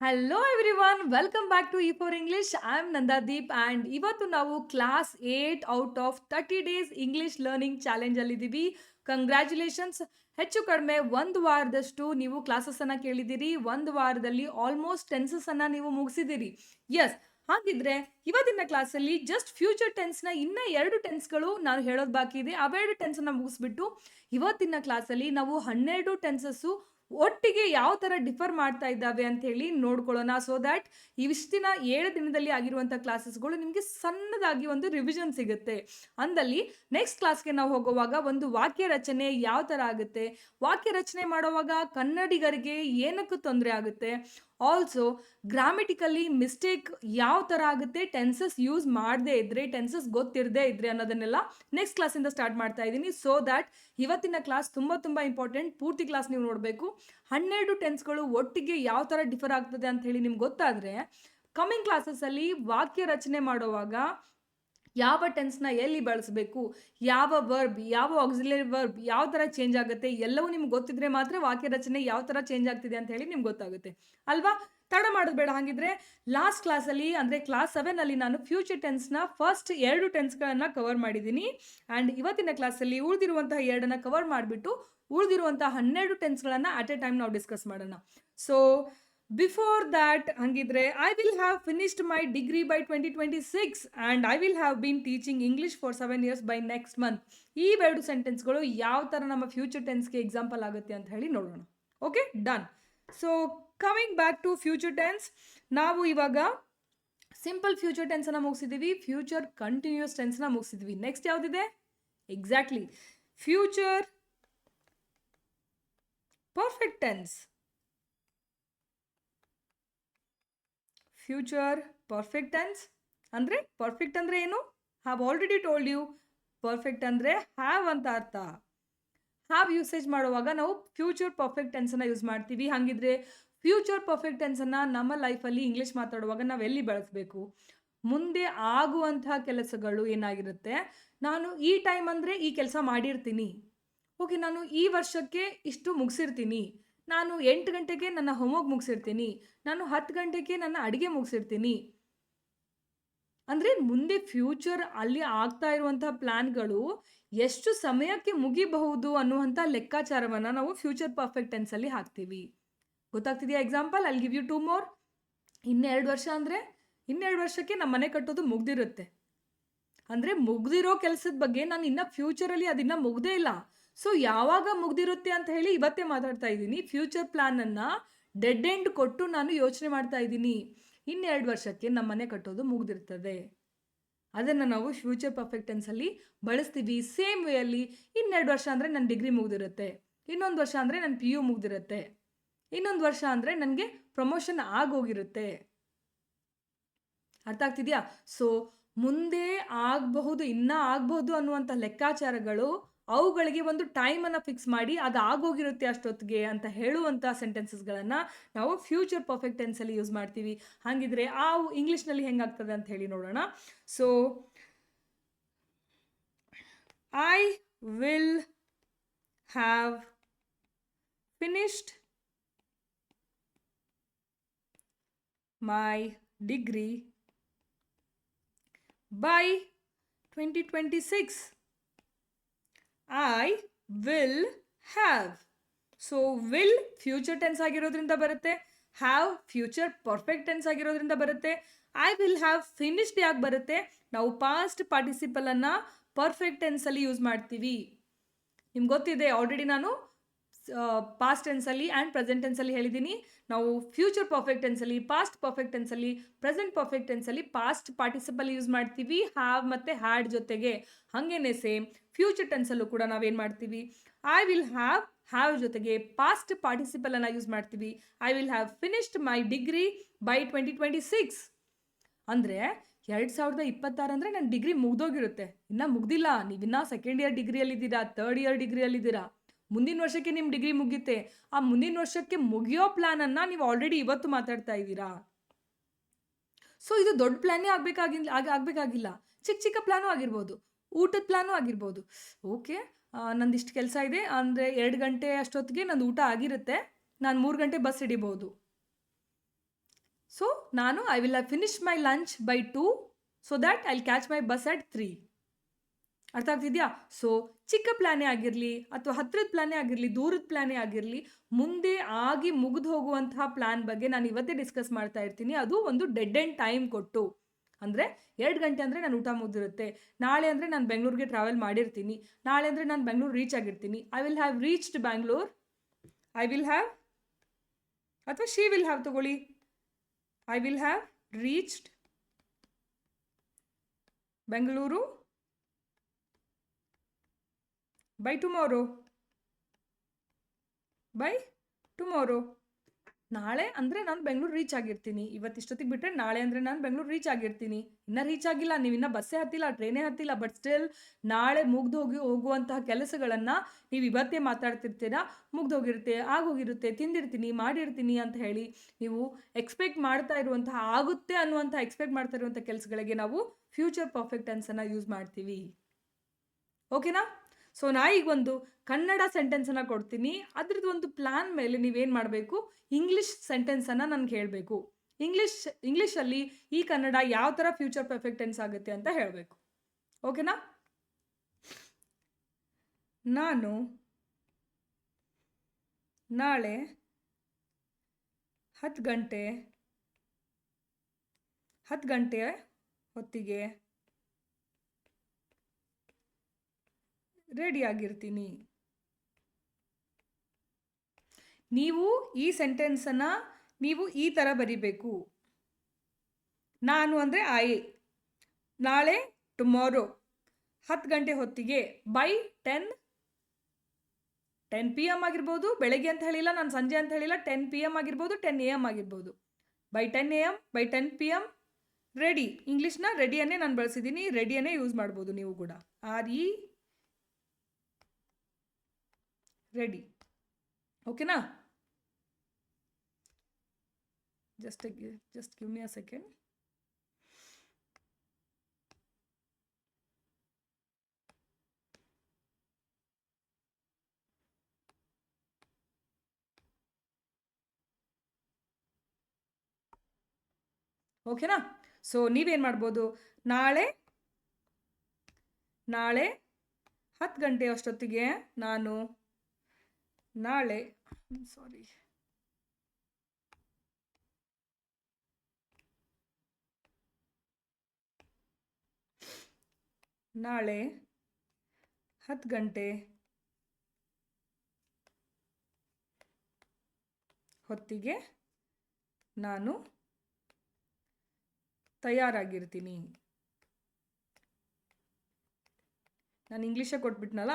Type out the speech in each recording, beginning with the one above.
Hello everyone, welcome back to E for English. I am Nandadeep and ಇವತ್ತು ನಾವು class 8 out of 30 days English learning ಚಾಲೆಂಜಲ್ಲಿದ್ದೀವಿ. Congratulations. ಹೆಚ್ಚು ಕಡಿಮೆ ಒಂದು ವಾರದಷ್ಟು ನೀವು ಕ್ಲಾಸಸ್ಸನ್ನು ಕೇಳಿದ್ದೀರಿ. ಒಂದು ವಾರದಲ್ಲಿ ಆಲ್ಮೋಸ್ಟ್ ಟೆನ್ಸಸ್ಸನ್ನು ನೀವು ಮುಗಿಸಿದ್ದೀರಿ. ಎಸ್, ಹಾಗಿದ್ರೆ ಇವತ್ತಿನ ಕ್ಲಾಸಲ್ಲಿ ಜಸ್ಟ್ ಫ್ಯೂಚರ್ ಟೆನ್ಸ್ನ ಇನ್ನೂ 2 ಟೆನ್ಸ್ಗಳು ನಾನು ಹೇಳೋದು ಬಾಕಿ ಇದೆ. ಅವೆರಡು ಟೆನ್ಸನ್ನು ಮುಗಿಸ್ಬಿಟ್ಟು ಇವತ್ತಿನ ಕ್ಲಾಸಲ್ಲಿ ನಾವು 12 ಟೆನ್ಸಸ್ಸು ಒಟ್ಟಿಗೆ ಯಾವ ಥರ ಡಿಫರ್ ಮಾಡ್ತಾ ಇದ್ದಾವೆ ಅಂತ ಹೇಳಿ ನೋಡ್ಕೊಳ್ಳೋಣ. ಸೊ ದ್ಯಾಟ್ ಇವಿಷ್ಟಿನ 7 ದಿನದಲ್ಲಿ ಆಗಿರುವಂಥ ಕ್ಲಾಸಸ್ಗಳು ನಿಮಗೆ ಸಣ್ಣದಾಗಿ ಒಂದು ರಿವಿಷನ್ ಸಿಗುತ್ತೆ. ಅಂದಲ್ಲಿ ನೆಕ್ಸ್ಟ್ ಕ್ಲಾಸ್ಗೆ ನಾವು ಹೋಗುವಾಗ ಒಂದು ವಾಕ್ಯ ರಚನೆ ಯಾವ ಥರ ಆಗುತ್ತೆ, ವಾಕ್ಯ ರಚನೆ ಮಾಡುವಾಗ ಕನ್ನಡಿಗರಿಗೆ ಏನಕ್ಕೂ ತೊಂದರೆ ಆಗುತ್ತೆ, ಆಲ್ಸೋ ಗ್ರಾಮೆಟಿಕಲಿ ಮಿಸ್ಟೇಕ್ ಯಾವ ಥರ ಆಗುತ್ತೆ, ಟೆನ್ಸಸ್ ಯೂಸ್ ಮಾಡದೇ ಇದ್ದರೆ, ಟೆನ್ಸಸ್ ಗೊತ್ತಿರದೇ ಇದ್ದರೆ ಅನ್ನೋದನ್ನೆಲ್ಲ ನೆಕ್ಸ್ಟ್ ಕ್ಲಾಸಿಂದ ಸ್ಟಾರ್ಟ್ ಮಾಡ್ತಾ ಇದ್ದೀನಿ. ಸೊ ದ್ಯಾಟ್ ಇವತ್ತಿನ ಕ್ಲಾಸ್ ತುಂಬ ಇಂಪಾರ್ಟೆಂಟ್. ಪೂರ್ತಿ ಕ್ಲಾಸ್ ನೀವು ನೋಡಬೇಕು. 12 ಟೆನ್ಸ್ಗಳು ಒಟ್ಟಿಗೆ ಯಾವ ಥರ ಡಿಫರ್ ಆಗ್ತದೆ ಅಂತ ಹೇಳಿ ನಿಮ್ಗೆ ಗೊತ್ತಾದರೆ ಕಮಿಂಗ್ ಕ್ಲಾಸಸ್ಸಲ್ಲಿ ವಾಕ್ಯ ರಚನೆ ಮಾಡುವಾಗ ಯಾವ ಟೆನ್ಸ್ನ ಎಲ್ಲಿ ಬಳಸಬೇಕು, ಯಾವ ವರ್ಬ್, ಯಾವ ಆಕ್ಸಿಲರಿ ವರ್ಬ್ ಯಾವ ಥರ ಚೇಂಜ್ ಆಗುತ್ತೆ, ಎಲ್ಲವೂ ನಿಮ್ಗೆ ಗೊತ್ತಿದ್ರೆ ಮಾತ್ರ ವಾಕ್ಯ ರಚನೆ ಯಾವ ಥರ ಚೇಂಜ್ ಆಗ್ತಿದೆ ಅಂತ ಹೇಳಿ ನಿಮ್ಗೆ ಗೊತ್ತಾಗುತ್ತೆ ಅಲ್ವಾ. ತಡ ಮಾಡೋದು ಬೇಡ. ಹಾಗಿದ್ರೆ ಲಾಸ್ಟ್ ಕ್ಲಾಸಲ್ಲಿ ಅಂದರೆ ಕ್ಲಾಸ್ 7ಅಲ್ಲಿ ನಾನು ಫ್ಯೂಚರ್ ಟೆನ್ಸ್ನ ಫಸ್ಟ್ 2 ಟೆನ್ಸ್ಗಳನ್ನು ಕವರ್ ಮಾಡಿದ್ದೀನಿ. ಆ್ಯಂಡ್ ಇವತ್ತಿನ ಕ್ಲಾಸಲ್ಲಿ ಉಳಿದಿರುವಂತಹ 2 ಕವರ್ ಮಾಡಿಬಿಟ್ಟು ಉಳಿದಿರುವಂತಹ 12 ಟೆನ್ಸ್ಗಳನ್ನು ಅಟ್ ಎ ಟೈಮ್ ನಾವು ಡಿಸ್ಕಸ್ ಮಾಡೋಣ. ಸೊ ಬಿಫೋರ್ ದ್ಯಾಟ್ ಹಂಗಿದ್ರೆ I will have finished my degree by 2026 and I will have bean teaching English for 7 years by next month. ಈ 2 ಸೆಂಟೆನ್ಸ್ಗಳು ಯಾವ ಥರ ನಮ್ಮ ಫ್ಯೂಚರ್ ಟೆನ್ಸ್ಗೆ ಎಕ್ಸಾಂಪಲ್ ಆಗುತ್ತೆ ಅಂತ ಹೇಳಿ ನೋಡೋಣ. Okay, done. So coming back to future tense, ನಾವು ಇವಾಗ ಸಿಂಪಲ್ ಫ್ಯೂಚರ್ ಟೆನ್ಸನ್ನು ಮುಗಿಸಿದ್ದೀವಿ, ಫ್ಯೂಚರ್ ಕಂಟಿನ್ಯೂಸ್ ಟೆನ್ಸ್ನ ಮುಗಿಸಿದ್ವಿ. ನೆಕ್ಸ್ಟ್ ಯಾವುದಿದೆ? Exactly future perfect tense. Future perfect tense ಅಂದರೆ ಪರ್ಫೆಕ್ಟ್ ಅಂದರೆ ಏನು? Have already told you. Perfect ಅಂದರೆ ಹ್ಯಾವ್ ಅಂತ ಅರ್ಥ. ಹ್ಯಾವ್ ಯೂಸೇಜ್ ಮಾಡುವಾಗ ನಾವು ಫ್ಯೂಚರ್ ಪರ್ಫೆಕ್ಟ್ ಟೆನ್ಸನ್ನು ಯೂಸ್ ಮಾಡ್ತೀವಿ. ಹಾಗಿದ್ರೆ ಫ್ಯೂಚರ್ ಪರ್ಫೆಕ್ಟ್ ಟೆನ್ಸನ್ನು ನಮ್ಮ ಲೈಫಲ್ಲಿ ಇಂಗ್ಲೀಷ್ ಮಾತಾಡುವಾಗ ನಾವು ಎಲ್ಲಿ ಬಳಸಬೇಕು? ಮುಂದೆ ಆಗುವಂತಹ ಕೆಲಸಗಳು ಏನಾಗಿರುತ್ತೆ, ನಾನು ಈ ಟೈಮ್ ಅಂದರೆ ಈ ಕೆಲಸ ಮಾಡಿರ್ತೀನಿ, ಓಕೆ, ನಾನು ಈ ವರ್ಷಕ್ಕೆ ಇಷ್ಟು ಮುಗಿಸಿರ್ತೀನಿ, ನಾನು 8 ಗಂಟೆಗೆ ನನ್ನ ಹೋಮ್ವರ್ಕ್ ಮುಗಿಸಿರ್ತೀನಿ, ನಾನು 10 ಗಂಟೆಗೆ ನನ್ನ ಅಡುಗೆ ಮುಗಿಸಿರ್ತೀನಿ. ಅಂದರೆ ಮುಂದೆ ಫ್ಯೂಚರ್ ಅಲ್ಲಿ ಆಗ್ತಾ ಇರುವಂಥ ಪ್ಲ್ಯಾನ್ಗಳು ಎಷ್ಟು ಸಮಯಕ್ಕೆ ಮುಗಿಬಹುದು ಅನ್ನುವಂಥ ಲೆಕ್ಕಾಚಾರವನ್ನು ನಾವು ಫ್ಯೂಚರ್ ಪರ್ಫೆಕ್ಟ್ ಟೆನ್ಸಲ್ಲಿ ಹಾಕ್ತೀವಿ. ಗೊತ್ತಾಗ್ತಿದೆಯಾ? Example I give you 2 more. ಇನ್ನೆರಡು ವರ್ಷ ಅಂದರೆ ಇನ್ನೆರಡು ವರ್ಷಕ್ಕೆ ನಮ್ಮ ಮನೆ ಕಟ್ಟೋದು ಮುಗ್ದಿರುತ್ತೆ. ಅಂದರೆ ಮುಗ್ದಿರೋ ಕೆಲಸದ ಬಗ್ಗೆ ನಾನು ಇನ್ನೂ ಫ್ಯೂಚರಲ್ಲಿ ಅದನ್ನು ಮುಗ್ದೇ ಇಲ್ಲ. ಸೊ ಯಾವಾಗ ಮುಗ್ದಿರುತ್ತೆ ಅಂತ ಹೇಳಿ ಇವತ್ತೇ ಮಾತಾಡ್ತಾ ಇದ್ದೀನಿ. ಫ್ಯೂಚರ್ ಪ್ಲ್ಯಾನನ್ನು ಡೆಡ್ ಎಂಡ್ ಕೊಟ್ಟು ನಾನು ಯೋಚನೆ ಮಾಡ್ತಾ ಇದ್ದೀನಿ. ಇನ್ನೆರಡು ವರ್ಷಕ್ಕೆ ನಮ್ಮ ಮನೆ ಕಟ್ಟೋದು ಮುಗ್ದಿರ್ತದೆ. ಅದನ್ನು ನಾವು ಫ್ಯೂಚರ್ ಪರ್ಫೆಕ್ಟ್ ಟೆನ್ಸಲ್ಲಿ ಬಳಸ್ತೀವಿ. ಸೇಮ್ ವೇಯಲ್ಲಿ ಇನ್ನೆರಡು ವರ್ಷ ಅಂದರೆ ನನ್ನ ಡಿಗ್ರಿ ಮುಗ್ದಿರುತ್ತೆ, ಇನ್ನೊಂದು ವರ್ಷ ಅಂದರೆ ನನ್ನ PU ಮುಗ್ದಿರುತ್ತೆ, ಇನ್ನೊಂದು ವರ್ಷ ಅಂದರೆ ನನಗೆ ಪ್ರಮೋಷನ್ ಆಗೋಗಿರುತ್ತೆ. ಅರ್ಥ ಆಗ್ತಿದೆಯಾ? ಸೊ ಮುಂದೆ ಆಗಬಹುದು, ಇನ್ನೂ ಆಗಬಹುದು ಅನ್ನುವಂಥ ಲೆಕ್ಕಾಚಾರಗಳು, ಅವುಗಳಿಗೆ ಒಂದು ಟೈಮನ್ನು ಫಿಕ್ಸ್ ಮಾಡಿ ಅದು ಆಗೋಗಿರುತ್ತೆ ಅಷ್ಟೊತ್ತಿಗೆ ಅಂತ ಹೇಳುವಂಥ ಸೆಂಟೆನ್ಸಸ್ಗಳನ್ನು ನಾವು ಫ್ಯೂಚರ್ ಪರ್ಫೆಕ್ಟ್ ಟೆನ್ಸಲ್ಲಿ ಯೂಸ್ ಮಾಡ್ತೀವಿ. ಹಾಗಿದ್ರೆ ಆ ಇಂಗ್ಲೀಷ್ನಲ್ಲಿ ಹೆಂಗಾಗ್ತದೆ ಅಂತ ಹೇಳಿ ನೋಡೋಣ. So I will have finished my degree by 2026. I will have. So will future tense ಆಗಿರೋದ್ರಿಂದ ಬರುತ್ತೆ, ಹ್ಯಾವ್ ಫ್ಯೂಚರ್ ಪರ್ಫೆಕ್ಟ್ ಟೆನ್ಸ್ ಆಗಿರೋದ್ರಿಂದ ಬರುತ್ತೆ, ಐ ವಿಲ್ ಹ್ಯಾವ್ ಫಿನಿಶ್ಡ್ ಯಾಕೆ ಬರುತ್ತೆ? ನಾವು ಪಾಸ್ಟ್ ಪಾರ್ಟಿಸಿಪಲನ್ನು ಪರ್ಫೆಕ್ಟ್ ಟೆನ್ಸಲ್ಲಿ ಯೂಸ್ ಮಾಡ್ತೀವಿ. ನಿಮ್ಗೆ ಗೊತ್ತಿದೆ, ಆಲ್ರೆಡಿ ನಾನು ಪಾಸ್ಟ್ ಟೆನ್ಸಲ್ಲಿ ಆ್ಯಂಡ್ ಪ್ರೆಸೆಂಟ್ ಟೆನ್ಸಲ್ಲಿ ಹೇಳಿದ್ದೀನಿ. ನಾವು ಫ್ಯೂಚರ್ ಪರ್ಫೆಕ್ಟ್ ಟೆನ್ಸಲ್ಲಿ, ಪಾಸ್ಟ್ ಪರ್ಫೆಕ್ಟ್ ಟೆನ್ಸಲ್ಲಿ, ಪ್ರೆಸೆಂಟ್ ಪರ್ಫೆಕ್ಟ್ ಟೆನ್ಸಲ್ಲಿ ಪಾಸ್ಟ್ ಪಾರ್ಟಿಸಿಪಲ್ ಯೂಸ್ ಮಾಡ್ತೀವಿ ಹ್ಯಾವ್ ಮತ್ತು ಹ್ಯಾಡ್ ಜೊತೆಗೆ. ಹಾಗೇನೆ ಸೇಮ್ ಫ್ಯೂಚರ್ ಟೆನ್ಸಲ್ಲೂ ಕೂಡ ನಾವೇನು ಮಾಡ್ತೀವಿ, ಐ ವಿಲ್ ಹ್ಯಾವ್ ಜೊತೆಗೆ ಪಾಸ್ಟ್ ಪಾರ್ಟಿಸಿಪಲನ್ನು ಯೂಸ್ ಮಾಡ್ತೀವಿ. I will have finished my degree by 2026. ಅಂದರೆ 2026 ಅಂದರೆ ನನ್ನ ಡಿಗ್ರಿ ಮುಗ್ದೋಗಿರುತ್ತೆ. ಇನ್ನೂ ಮುಗ್ದಿಲ್ಲ, ನೀವಿನ್ನೂ ಸೆಕೆಂಡ್ ಇಯರ್ ಡಿಗ್ರಿಯಲ್ಲಿದ್ದೀರಾ, ಥರ್ಡ್ ಇಯರ್ ಡಿಗ್ರಿಯಲ್ಲಿದ್ದೀರಾ. ಮುಂದಿನ ವರ್ಷಕ್ಕೆ ನಿಮ್ಮ ಡಿಗ್ರಿ ಮುಗಿಯುತ್ತೆ. ಆ ಮುಂದಿನ ವರ್ಷಕ್ಕೆ ಮುಗಿಯೋ ಪ್ಲ್ಯಾನನ್ನು ನೀವು ಆಲ್ರೆಡಿ ಇವತ್ತು ಮಾತಾಡ್ತಾ ಇದ್ದೀರಾ. ಸೊ ಇದು ದೊಡ್ಡ ಪ್ಲ್ಯಾನೇ ಆಗಬೇಕಾಗಿಲ್ಲ, ಚಿಕ್ಕ ಪ್ಲ್ಯಾನು ಆಗಿರ್ಬೋದು, ಊಟದ ಪ್ಲ್ಯಾನು ಆಗಿರ್ಬೋದು. ಓಕೆ, ನಂದಿಷ್ಟು ಕೆಲಸ ಇದೆ ಅಂದರೆ 2 ಗಂಟೆ ಅಷ್ಟೊತ್ತಿಗೆ ನಂದು ಊಟ ಆಗಿರುತ್ತೆ, ನಾನು 3 ಗಂಟೆ ಬಸ್ ಹಿಡಿಬೋದು. ಸೊ ನಾನು I will have finish my lunch by 2 so that I will catch my bus at 3. ಅರ್ಥ ಆಗ್ತಿದೆಯಾ? ಸೊ ಚಿಕ್ಕ ಪ್ಲ್ಯಾನೇ ಆಗಿರಲಿ ಅಥವಾ ಹತ್ತಿರದ ಪ್ಲ್ಯಾನೇ ಆಗಿರಲಿ, ದೂರದ ಪ್ಲ್ಯಾನೇ ಆಗಿರಲಿ, ಮುಂದೆ ಆಗಿ ಮುಗಿದು ಹೋಗುವಂತಹ ಪ್ಲ್ಯಾನ್ ಬಗ್ಗೆ ನಾನು ಇವತ್ತೇ ಡಿಸ್ಕಸ್ ಮಾಡ್ತಾ ಇರ್ತೀನಿ. ಅದು ಒಂದು ಡೆಡ್ ಎಂಡ್ ಟೈಮ್ ಕೊಟ್ಟು, ಅಂದರೆ 2 ಗಂಟೆ ಅಂದರೆ ನಾನು ಊಟ ಮುಗಿದಿರುತ್ತೆ, ನಾಳೆ ಅಂದರೆ ನಾನು ಬೆಂಗಳೂರಿಗೆ ಟ್ರಾವೆಲ್ ಮಾಡಿರ್ತೀನಿ, ನಾಳೆ ಅಂದರೆ ನಾನು ಬೆಂಗಳೂರು ರೀಚ್ ಆಗಿರ್ತೀನಿ, I will have reached Bangalore, I will have, ಅಥವಾ ಶಿ ವಿಲ್ ಹ್ಯಾವ್ ತಗೊಳ್ಳಿ, I will have reached Bengaluru by tomorrow. ನಾಳೆ ಅಂದರೆ ನಾನು ಬೆಂಗಳೂರು ರೀಚ್ ಆಗಿರ್ತೀನಿ. ಇವತ್ತಿಷ್ಟೊತ್ತಿಗೆ ಬಿಟ್ಟರೆ ನಾಳೆ ಅಂದರೆ ನಾನು ಬೆಂಗಳೂರು ರೀಚ್ ಆಗಿರ್ತೀನಿ. ಇನ್ನೂ ರೀಚ್ ಆಗಿಲ್ಲ, ನೀವು ಇನ್ನೂ ಬಸ್ಸೇ ಹತ್ತಿಲ್ಲ, ಟ್ರೈನೇ ಹತ್ತಿಲ್ಲ, ಬಟ್ ಸ್ಟಿಲ್ ನಾಳೆ ಹೋಗುವಂತಹ ಕೆಲಸಗಳನ್ನು ನೀವು ಇವತ್ತೇ ಮಾತಾಡ್ತಿರ್ತೀರಾ. ಮುಗ್ದೋಗಿರುತ್ತೆ, ಆಗೋಗಿರುತ್ತೆ, ತಿಂದಿರ್ತೀನಿ, ಮಾಡಿರ್ತೀನಿ ಅಂತ ಹೇಳಿ ನೀವು ಎಕ್ಸ್ಪೆಕ್ಟ್ ಮಾಡ್ತಾ ಇರುವಂತಹ, ಆಗುತ್ತೆ ಅನ್ನುವಂಥ ಎಕ್ಸ್ಪೆಕ್ಟ್ ಮಾಡ್ತಾ ಇರುವಂಥ ಕೆಲಸಗಳಿಗೆ ನಾವು ಫ್ಯೂಚರ್ ಪರ್ಫೆಕ್ಟ್ ಟೆನ್ಸನ್ನು ಯೂಸ್ ಮಾಡ್ತೀವಿ. ಓಕೆನಾ? ಸೊ ನಾ ಈಗ ಒಂದು ಕನ್ನಡ ಸೆಂಟೆನ್ಸನ್ನು ಕೊಡ್ತೀನಿ. ಅದ್ರದ್ದು ಒಂದು ಪ್ಲ್ಯಾನ್ ಮೇಲೆ ನೀವೇನು ಮಾಡಬೇಕು, ಇಂಗ್ಲೀಷ್ ಸೆಂಟೆನ್ಸನ್ನು ನನಗೆ ಹೇಳಬೇಕು. ಇಂಗ್ಲೀಷಲ್ಲಿ ಈ ಕನ್ನಡ ಯಾವ ಥರ ಫ್ಯೂಚರ್ ಪರ್ಫೆಕ್ಟ್ ಟೆನ್ಸ್ ಆಗುತ್ತೆ ಅಂತ ಹೇಳಬೇಕು. ಓಕೆನಾ? ನಾನು ನಾಳೆ 10 ಗಂಟೆ ಹೊತ್ತಿಗೆ ರೆಡಿ ಆಗಿರ್ತೀನಿ. ನೀವು ಈ ಸೆಂಟೆನ್ಸನ್ನು ನೀವು ಈ ಥರ ಬರಿಬೇಕು. ನಾನು ಅಂದರೆ ಐ, ನಾಳೆ ಟುಮಾರೋ 10 ಗಂಟೆ ಹೊತ್ತಿಗೆ, ಬೈ 10 PM ಆಗಿರ್ಬೋದು, ಬೆಳಗ್ಗೆ ಅಂತ ಹೇಳಿಲ್ಲ, ನಾನು ಸಂಜೆ ಅಂತ ಹೇಳಿಲ್ಲ, 10 PM ಆಗಿರ್ಬೋದು, 10 AM ಆಗಿರ್ಬೋದು, by 10 AM, by 10 PM ready. ಇಂಗ್ಲೀಷ್ನ ರೆಡಿಯನ್ನೇ ನಾನು ಬಳಸಿದ್ದೀನಿ, ರೆಡಿಯನ್ನೇ ಯೂಸ್ ಮಾಡ್ಬೋದು ನೀವು ಕೂಡ. ರೆಡಿ. ಓಕೆನಾ? just give me a second. ಓಕೆನಾ? ಸೊ ನೀವೇನು ಮಾಡ್ಬೋದು, ನಾಳೆ 10 ಗಂಟೆ ಅಷ್ಟೊತ್ತಿಗೆ ನಾನು ನಾಳೆ ನಾಳೆ 10 ಗಂಟೆ ಹೊತ್ತಿಗೆ ನಾನು ತಯಾರಾಗಿರ್ತೀನಿ. ನಾನು ಇಂಗ್ಲೀಷೇ ಕೊಟ್ಬಿಟ್ನಲ್ಲ,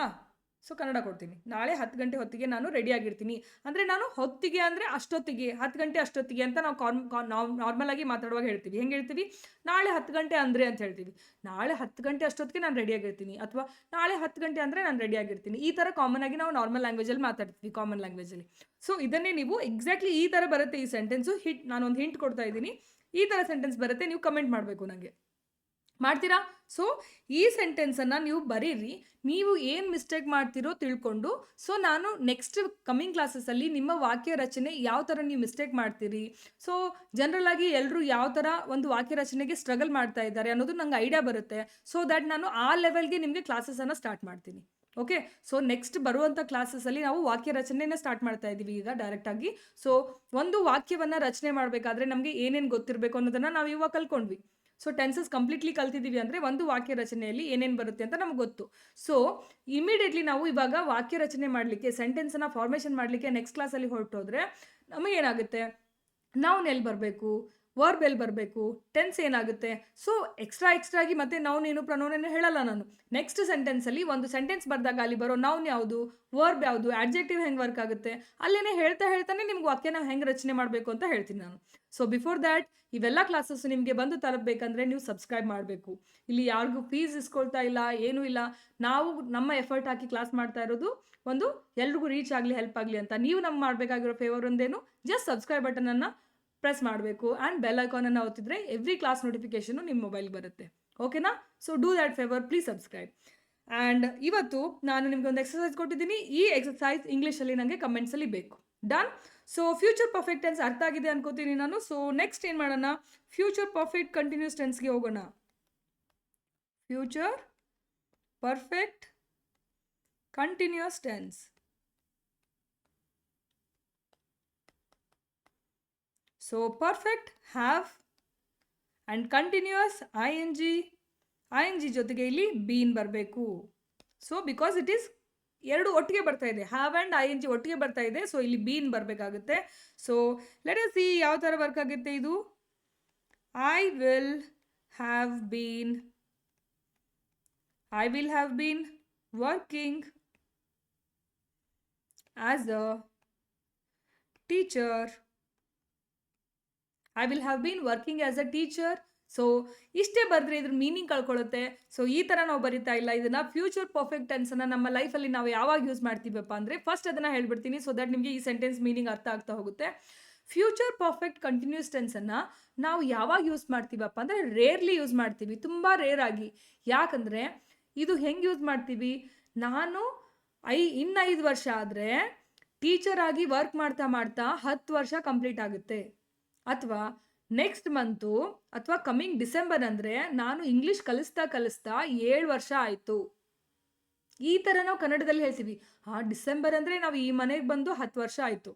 ಸೊ ಕನ್ನಡ ಕೊಡ್ತೀನಿ. ನಾಳೆ 10 ಗಂಟೆ ಹೊತ್ತಿಗೆ ನಾನು ರೆಡಿಯಾಗಿರ್ತೀನಿ. ಅಂದರೆ ನಾನು ಹೊತ್ತಿಗೆ ಅಂದರೆ ಅಷ್ಟೊತ್ತಿಗೆ, 10 ಗಂಟೆ ಅಷ್ಟೊತ್ತಿಗೆ ಅಂತ ನಾವು ನಾರ್ಮಲ್ ಆಗಿ ಮಾತಾಡುವಾಗ ಹೇಳ್ತೀವಿ. ಹೆಂಗೆ ಹೇಳ್ತೀವಿ? ನಾಳೆ 10 ಗಂಟೆ ಅಂದರೆ ಅಂತ ಹೇಳ್ತೀವಿ. ನಾಳೆ 10 ಗಂಟೆ ಅಷ್ಟೊತ್ತಿಗೆ ನಾನು ರೆಡಿಯಾಗಿರ್ತೀನಿ, ಅಥವಾ ನಾಳೆ 10 ಗಂಟೆ ಅಂದರೆ ನಾನು ರೆಡಿಯಾಗಿರ್ತೀನಿ. ಈ ಥರ ಕಾಮನ್ ಆಗಿ ನಾವು ನಾರ್ಮಲ್ ಲ್ಯಾಂಗ್ವೇಜಲ್ಲಿ ಮಾತಾಡ್ತೀವಿ, ಕಾಮನ್ ಲ್ಯಾಂಗ್ವೇಜಲ್ಲಿ. ಸೊ ಇದನ್ನೇ ನೀವು ಎಕ್ಸಾಕ್ಟ್ಲಿ ಈ ಥರ ಬರುತ್ತೆ ಈ ಸೆಂಟೆನ್ಸು. ನಾನೊಂದು ಹಿಂಟ್ ಕೊಡ್ತಾ ಇದ್ದೀನಿ, ಈ ಥರ ಸೆಂಟೆನ್ಸ್ ಬರುತ್ತೆ, ನೀವು ಕಮೆಂಟ್ ಮಾಡಬೇಕು ನನಗೆ. ಮಾಡ್ತೀರಾ? ಸೊ ಈ ಸೆಂಟೆನ್ಸನ್ನು ನೀವು ಬರೀರಿ. ನೀವು ಏನು ಮಿಸ್ಟೇಕ್ ಮಾಡ್ತೀರೋ ತಿಳ್ಕೊಂಡು, ಸೊ ನಾನು ನೆಕ್ಸ್ಟ್ ಕಮ್ಮಿಂಗ್ ಕ್ಲಾಸಸ್ಸಲ್ಲಿ ನಿಮ್ಮ ವಾಕ್ಯ ರಚನೆ ಯಾವ ಥರ ನೀವು ಮಿಸ್ಟೇಕ್ ಮಾಡ್ತೀರಿ, ಸೊ ಜನರಲ್ ಆಗಿ ಎಲ್ಲರೂ ಯಾವ ಥರ ಒಂದು ವಾಕ್ಯ ರಚನೆಗೆ ಸ್ಟ್ರಗಲ್ ಮಾಡ್ತಾ ಇದ್ದಾರೆ ಅನ್ನೋದು ನಂಗೆ ಐಡಿಯಾ ಬರುತ್ತೆ. ಸೊ ದ್ಯಾಟ್ ನಾನು ಆ ಲೆವೆಲ್ಗೆ ನಿಮಗೆ ಕ್ಲಾಸಸನ್ನು ಸ್ಟಾರ್ಟ್ ಮಾಡ್ತೀನಿ. ಓಕೆ? ಸೊ ನೆಕ್ಸ್ಟ್ ಬರುವಂಥ ಕ್ಲಾಸಸ್ಸಲ್ಲಿ ನಾವು ವಾಕ್ಯ ರಚನೆನ ಸ್ಟಾರ್ಟ್ ಮಾಡ್ತಾ ಇದ್ದೀವಿ ಈಗ ಡೈರೆಕ್ಟಾಗಿ. ಸೊ ಒಂದು ವಾಕ್ಯವನ್ನು ರಚನೆ ಮಾಡಬೇಕಾದ್ರೆ ನಮಗೆ ಏನೇನು ಗೊತ್ತಿರಬೇಕು ಅನ್ನೋದನ್ನು ನಾವು ಇವಾಗ ಕಲ್ತ್ಕೊಂಡ್ವಿ. ಸೊ ಟೆನ್ಸಸ್ ಕಂಪ್ಲೀಟ್ಲಿ ಕಲ್ತಿದ್ದೀವಿ ಅಂದರೆ ಒಂದು ವಾಕ್ಯ ರಚನೆಯಲ್ಲಿ ಏನೇನು ಬರುತ್ತೆ ಅಂತ ನಮ್ಗೆ ಗೊತ್ತು. ಸೊ ಇಮಿಡಿಯೇಟ್ಲಿ ನಾವು ಇವಾಗ ವಾಕ್ಯ ರಚನೆ ಮಾಡಲಿಕ್ಕೆ, ಸೆಂಟೆನ್ಸನ್ನು ಫಾರ್ಮೇಷನ್ ಮಾಡಲಿಕ್ಕೆ ನೆಕ್ಸ್ಟ್ ಕ್ಲಾಸಲ್ಲಿ ಹೊರಟೋದ್ರೆ ನಮಗೇನಾಗುತ್ತೆ, ನೌನ್ ಎಲ್ಲಿ ಬರಬೇಕು, ವರ್ಬ್ ಎಲ್ಲಿ ಬರಬೇಕು, ಟೆನ್ಸ್ ಏನಾಗುತ್ತೆ. ಸೊ ಎಕ್ಸ್ಟ್ರಾಗಿ ಮತ್ತೆ ನೌನೇನು ಪ್ರನೌನೇನು ಹೇಳಲ್ಲ ನಾನು. ನೆಕ್ಸ್ಟ್ ಸೆಂಟೆನ್ಸಲ್ಲಿ ಒಂದು ಸೆಂಟೆನ್ಸ್ ಬರೆದಾಗ ಅಲ್ಲಿ ಬರೋ ನೌನ್ ಯಾವುದು, ವರ್ಬ್ ಯಾವುದು, ಆಡ್ಜೆಕ್ಟಿವ್ ಹೆಂಗೆ ವರ್ಕ್ ಆಗುತ್ತೆ, ಅಲ್ಲೇ ಹೇಳ್ತಾನೆ ನಿಮ್ಗೆ ವಾಕ್ಯನ ಹೆಂಗೆ ರಚನೆ ಮಾಡಬೇಕು ಅಂತ ಹೇಳ್ತೀನಿ ನಾನು. ಸೊ ಬಿಫೋರ್ ದ್ಯಾಟ್ ಇವೆಲ್ಲ ಕ್ಲಾಸಸ್ ನಿಮಗೆ ಬಂದು ತಲುಪಬೇಕಂದ್ರೆ ನೀವು ಸಬ್ಸ್ಕ್ರೈಬ್ ಮಾಡಬೇಕು. ಇಲ್ಲಿ ಯಾರಿಗೂ ಫೀಸ್ ಇಸ್ಕೊಳ್ತಾ ಇಲ್ಲ, ಏನೂ ಇಲ್ಲ. ನಾವು ನಮ್ಮ ಎಫರ್ಟ್ ಹಾಕಿ ಕ್ಲಾಸ್ ಮಾಡ್ತಾ ಇರೋದು ಒಂದು ಎಲ್ರಿಗೂ ರೀಚ್ ಆಗಲಿ, ಹೆಲ್ಪ್ ಆಗಲಿ ಅಂತ. ನೀವು ನಮ್ಗೆ ಮಾಡಬೇಕಾಗಿರೋ ಫೇವರ್ ಒಂದೇನು, ಜಸ್ಟ್ ಸಬ್ಸ್ಕ್ರೈಬ್ ಬಟನನ್ನು ಪ್ರೆಸ್ ಮಾಡಬೇಕು ಆ್ಯಂಡ್ ಬೆಲ್ ಐಕಾನನ್ನು ಒತ್ತಿದ್ರೆ ಎವ್ರಿ ಕ್ಲಾಸ್ ನೋಟಿಫಿಕೇಷನು ನಿಮ್ಮ ಮೊಬೈಲ್ ಬರುತ್ತೆ. ಓಕೆನಾ? So do that favour, please subscribe. And ಇವತ್ತು ನಾನು ನಿಮ್ಗೆ ಒಂದು ಎಕ್ಸಸೈಸ್ ಕೊಟ್ಟಿದ್ದೀನಿ. ಈ ಎಕ್ಸಸೈಸ್ ಇಂಗ್ಲೀಷಲ್ಲಿ ನನಗೆ ಕಮೆಂಟ್ಸಲ್ಲಿ ಬೇಕು. Done? So future perfect tense ಅರ್ಥ ಆಗಿದೆ ಅನ್ಕೋತೀನಿ ನಾನು. ಸೊ ನೆಕ್ಸ್ಟ್ ಏನು ಮಾಡೋಣ, ಫ್ಯೂಚರ್ ಪರ್ಫೆಕ್ಟ್ ಕಂಟಿನ್ಯೂಸ್ ಟೆನ್ಸ್ಗೆ ಹೋಗೋಣ. Future perfect continuous tense. So perfect have and continuous I N G ಜೊತೆಗೆ ಇಲ್ಲಿ ಬೀನ್ ಬರಬೇಕು. ಸೊ ಬಿಕಾಸ್ ಇಟ್ ಈಸ್ ಎರಡು ಒಟ್ಟಿಗೆ ಬರ್ತಾ ಇದೆ, have and I N G ಒಟ್ಟಿಗೆ ಬರ್ತಾ ಇದೆ. ಸೊ ಇಲ್ಲಿ ಬೀನ್ ಬರಬೇಕಾಗುತ್ತೆ. ಸೊ ಲೆಟ್ ಅಸ್ ಸಿ ಯಾವ ಥರ ವರ್ಕ್ ಆಗುತ್ತೆ ಇದು. I will have been working as a teacher. I will have been working as a teacher. So ಇಷ್ಟೇ ಬರೆದ್ರೆ ಇದ್ರ ಮೀನಿಂಗ್ ಕಳ್ಕೊಳ್ಳುತ್ತೆ. ಸೊ ಈ ಥರ ನಾವು ಬರಿತಾ ಇಲ್ಲ. ಇದನ್ನು ಫ್ಯೂಚರ್ ಪರ್ಫೆಕ್ಟ್ ಟೆನ್ಸನ್ನು ನಮ್ಮ ಲೈಫಲ್ಲಿ ನಾವು ಯಾವಾಗ ಯೂಸ್ ಮಾಡ್ತೀವಪ್ಪ ಅಂದರೆ, ಫಸ್ಟ್ ಅದನ್ನು ಹೇಳ್ಬಿಡ್ತೀನಿ ಸೊ ದಟ್ ನಿಮಗೆ ಈ ಸೆಂಟೆನ್ಸ್ ಮೀನಿಂಗ್ ಅರ್ಥ ಆಗ್ತಾ ಹೋಗುತ್ತೆ. ಫ್ಯೂಚರ್ ಪರ್ಫೆಕ್ಟ್ ಕಂಟಿನ್ಯೂಸ್ ಟೆನ್ಸನ್ನು ನಾವು ಯಾವಾಗ ಯೂಸ್ ಮಾಡ್ತೀವಪ್ಪ ಅಂದರೆ, ರೇರ್ಲಿ ಯೂಸ್ ಮಾಡ್ತೀವಿ, ತುಂಬ ರೇರ್ ಆಗಿ. ಯಾಕಂದರೆ ಇದು ಹೆಂಗೆ ಯೂಸ್ ಮಾಡ್ತೀವಿ, ನಾನು ಇನ್ನು 5 ವರ್ಷ ಆದರೆ ಟೀಚರ್ ಆಗಿ ವರ್ಕ್ ಮಾಡ್ತಾ ಮಾಡ್ತಾ 10 ವರ್ಷ ಕಂಪ್ಲೀಟ್ ಆಗುತ್ತೆ, ಅಥವಾ ನೆಕ್ಸ್ಟ್ ಮಂತು ಅಥವಾ ಕಮಿಂಗ್ ಡಿಸೆಂಬರ್ ಅಂದರೆ ನಾನು ಇಂಗ್ಲೀಷ್ ಕಲಿಸ್ತಾ 7 ವರ್ಷ ಆಯಿತು. ಈ ಥರ ನಾವು ಕನ್ನಡದಲ್ಲಿ ಹೇಳ್ತೀವಿ. ಡಿಸೆಂಬರ್ ಅಂದರೆ ನಾವು ಈ ಮನೆಗೆ ಬಂದು 10 ವರ್ಷ ಆಯಿತು.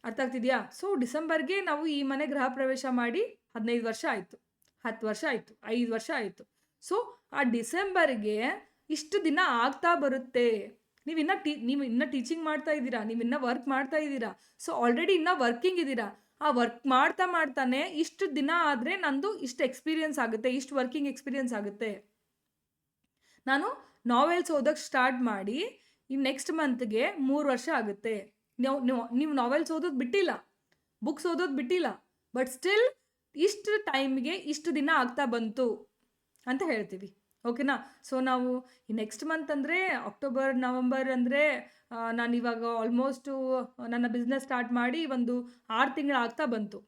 ಅರ್ಥ ಆಗ್ತಿದೆಯಾ? ಸೊ ಡಿಸೆಂಬರ್ಗೆ ನಾವು ಈ ಮನೆ ಗೃಹ ಪ್ರವೇಶ ಮಾಡಿ 15 ವರ್ಷ ಆಯಿತು, 10 ವರ್ಷ ಆಯಿತು, 5 ವರ್ಷ ಆಯಿತು. ಸೊ ಆ ಡಿಸೆಂಬರ್ಗೆ ಇಷ್ಟು ದಿನ ಆಗ್ತಾ ಬರುತ್ತೆ. ನೀವು ಇನ್ನೂ ಟೀಚಿಂಗ್ ಮಾಡ್ತಾ ಇದ್ದೀರಾ, ನೀವು ಇನ್ನೂ ವರ್ಕ್ ಮಾಡ್ತಾ ಇದ್ದೀರಾ. ಸೊ ಆಲ್ರೆಡಿ ಇನ್ನೂ ವರ್ಕಿಂಗ್ ಇದ್ದೀರಾ. ಆ ವರ್ಕ್ ಮಾಡ್ತಾನೆ ಇಷ್ಟು ದಿನ ಆದರೆ ನಂದು ಇಷ್ಟು ಎಕ್ಸ್ಪೀರಿಯನ್ಸ್ ಆಗುತ್ತೆ, ಇಷ್ಟು ವರ್ಕಿಂಗ್ ಎಕ್ಸ್ಪೀರಿಯನ್ಸ್ ಆಗುತ್ತೆ. ನಾನು ನಾವೆಲ್ಸ್ ಓದೋಕ್ಕೆ ಸ್ಟಾರ್ಟ್ ಮಾಡಿ ಈ ನೆಕ್ಸ್ಟ್ ಮಂತ್ಗೆ 3 ವರ್ಷ ಆಗುತ್ತೆ. ನೀವು ನಾವೆಲ್ಸ್ ಓದೋದು ಬಿಟ್ಟಿಲ್ಲ, ಬುಕ್ಸ್ ಓದೋದು ಬಿಟ್ಟಿಲ್ಲ, ಬಟ್ ಸ್ಟಿಲ್ ಇಷ್ಟು ಟೈಮ್ಗೆ ಇಷ್ಟು ದಿನ ಆಗ್ತಾ ಬಂತು ಅಂತ ಹೇಳ್ತೀವಿ. ಓಕೆನಾ? ಸೊ ನಾವು ಈ ನೆಕ್ಸ್ಟ್ ಮಂತ್ ಅಂದರೆ ಅಕ್ಟೋಬರ್ ನವಂಬರ್ ಅಂದರೆ ನಾನು ಇವಾಗ ಆಲ್ಮೋಸ್ಟು ನನ್ನ ಬಿಸ್ನೆಸ್ ಸ್ಟಾರ್ಟ್ ಮಾಡಿ ಒಂದು 6 ತಿಂಗಳು ಆಗ್ತಾ ಬಂತು.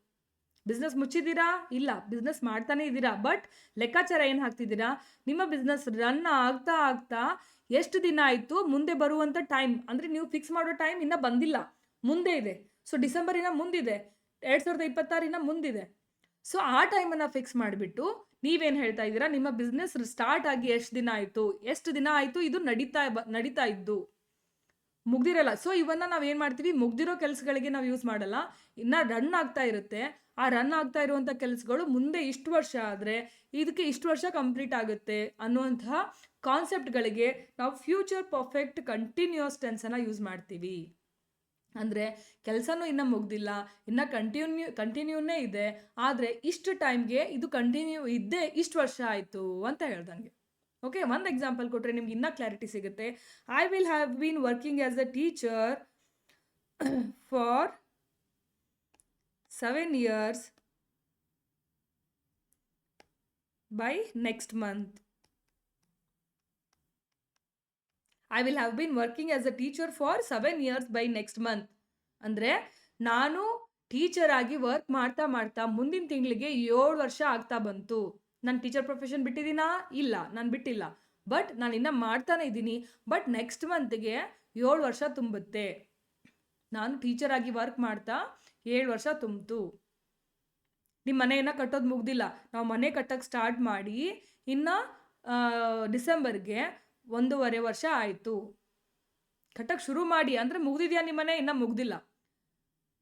ಬಿಸ್ನೆಸ್ ಮುಚ್ಚಿದ್ದೀರಾ? ಇಲ್ಲ, ಬಿಸ್ನೆಸ್ ಮಾಡ್ತಾನೆ ಇದ್ದೀರಾ. ಬಟ್ ಲೆಕ್ಕಾಚಾರ ಏನು ಹಾಕ್ತಿದ್ದೀರಾ, ನಿಮ್ಮ ಬಿಸ್ನೆಸ್ ರನ್ ಆಗ್ತಾ ಆಗ್ತಾ ಎಷ್ಟು ದಿನ ಆಯಿತು, ಮುಂದೆ ಬರುವಂಥ ಟೈಮ್ ಅಂದರೆ ನೀವು ಫಿಕ್ಸ್ ಮಾಡೋ ಟೈಮ್ ಇನ್ನೂ ಬಂದಿಲ್ಲ, ಮುಂದೆ ಇದೆ. ಸೊ ಡಿಸೆಂಬರಿನ ಮುಂದಿದೆ, 2026 ಮುಂದಿದೆ. ಸೊ ಆ ಟೈಮನ್ನು ಫಿಕ್ಸ್ ಮಾಡಿಬಿಟ್ಟು ನೀವೇನು ಹೇಳ್ತಾ ಇದ್ದೀರಾ, ನಿಮ್ಮ ಬಿಸ್ನೆಸ್ ಸ್ಟಾರ್ಟ್ ಆಗಿ ಎಷ್ಟು ದಿನ ಆಯಿತು ಇದು ನಡೀತಾ ಇದ್ದು, ಮುಗ್ದಿರಲ್ಲ. ಸೊ ಇವನ್ನ ನಾವೇನು ಮಾಡ್ತೀವಿ, ಮುಗ್ದಿರೋ ಕೆಲಸಗಳಿಗೆ ನಾವು ಯೂಸ್ ಮಾಡಲ್ಲ, ಇನ್ನು ರನ್ ಆಗ್ತಾ ಇರುತ್ತೆ. ಆ ರನ್ ಆಗ್ತಾ ಇರುವಂಥ ಕೆಲಸಗಳು ಮುಂದೆ ಇಷ್ಟು ವರ್ಷ ಆದರೆ ಇದಕ್ಕೆ ಇಷ್ಟು ವರ್ಷ ಕಂಪ್ಲೀಟ್ ಆಗುತ್ತೆ ಅನ್ನುವಂತಹ ಕಾನ್ಸೆಪ್ಟ್ಗಳಿಗೆ ನಾವು ಫ್ಯೂಚರ್ ಪರ್ಫೆಕ್ಟ್ ಕಂಟಿನ್ಯೂಸ್ ಟೆನ್ಸನ್ನು ಯೂಸ್ ಮಾಡ್ತೀವಿ. ಅಂದರೆ ಕೆಲಸನೂ ಇನ್ನೂ ಮುಗ್ದಿಲ್ಲ, ಇನ್ನು ಕಂಟಿನ್ಯೂನೇ ಇದೆ, ಆದರೆ ಇಷ್ಟು ಟೈಮ್ಗೆ ಇದು ಕಂಟಿನ್ಯೂ ಇದ್ದೇ ಇಷ್ಟು ವರ್ಷ ಆಯಿತು ಅಂತ ಹೇಳ್ದಂಗೆ. ಓಕೆ, ಒಂದು ಎಕ್ಸಾಂಪಲ್ ಕೊಟ್ಟರೆ ನಿಮ್ಗೆ ಇನ್ನೂ ಕ್ಲಾರಿಟಿ ಸಿಗುತ್ತೆ. I will have been working as a teacher for 7 years by next month. I will have been working as a teacher for 7 years by next month. ಅಂದರೆ ನಾನು ಟೀಚರ್ ಆಗಿ ವರ್ಕ್ ಮಾಡ್ತಾ ಮಾಡ್ತಾ ಮುಂದಿನ ತಿಂಗಳಿಗೆ 7 ವರ್ಷ ಆಗ್ತಾ ಬಂತು. ನಾನು ಟೀಚರ್ ಪ್ರೊಫೆಷನ್ ಬಿಟ್ಟಿದ್ದೀನಾ? ಇಲ್ಲ, ನಾನು ಬಿಟ್ಟಿಲ್ಲ. ಬಟ್ ನಾನು ಇನ್ನೂ ಮಾಡ್ತಾನೆ ಇದ್ದೀನಿ. ಬಟ್ ನೆಕ್ಸ್ಟ್ ಮಂತ್ಗೆ 7 ವರ್ಷ ತುಂಬುತ್ತೆ. ನಾನು ಟೀಚರ್ ಆಗಿ ವರ್ಕ್ ಮಾಡ್ತಾ 7 ವರ್ಷ ತುಂಬಿತು. ನಿಮ್ಮ ಮನೆಯನ್ನು ಕಟ್ಟೋದು ಮುಗ್ದಿಲ್ಲ, ನಾವು ಮನೆ ಕಟ್ಟೋಕ್ಕೆ ಸ್ಟಾರ್ಟ್ ಮಾಡಿ ಇನ್ನು ಡಿಸೆಂಬರ್ಗೆ 1.5 ವರ್ಷ ಆಯಿತು. ಕಟ್ಟಕ್ಕೆ ಶುರು ಮಾಡಿ ಅಂದರೆ ಮುಗ್ದಿದೆಯಾ ನಿಮ್ಮ ಮನೆ? ಇನ್ನೂ ಮುಗ್ದಿಲ್ಲ.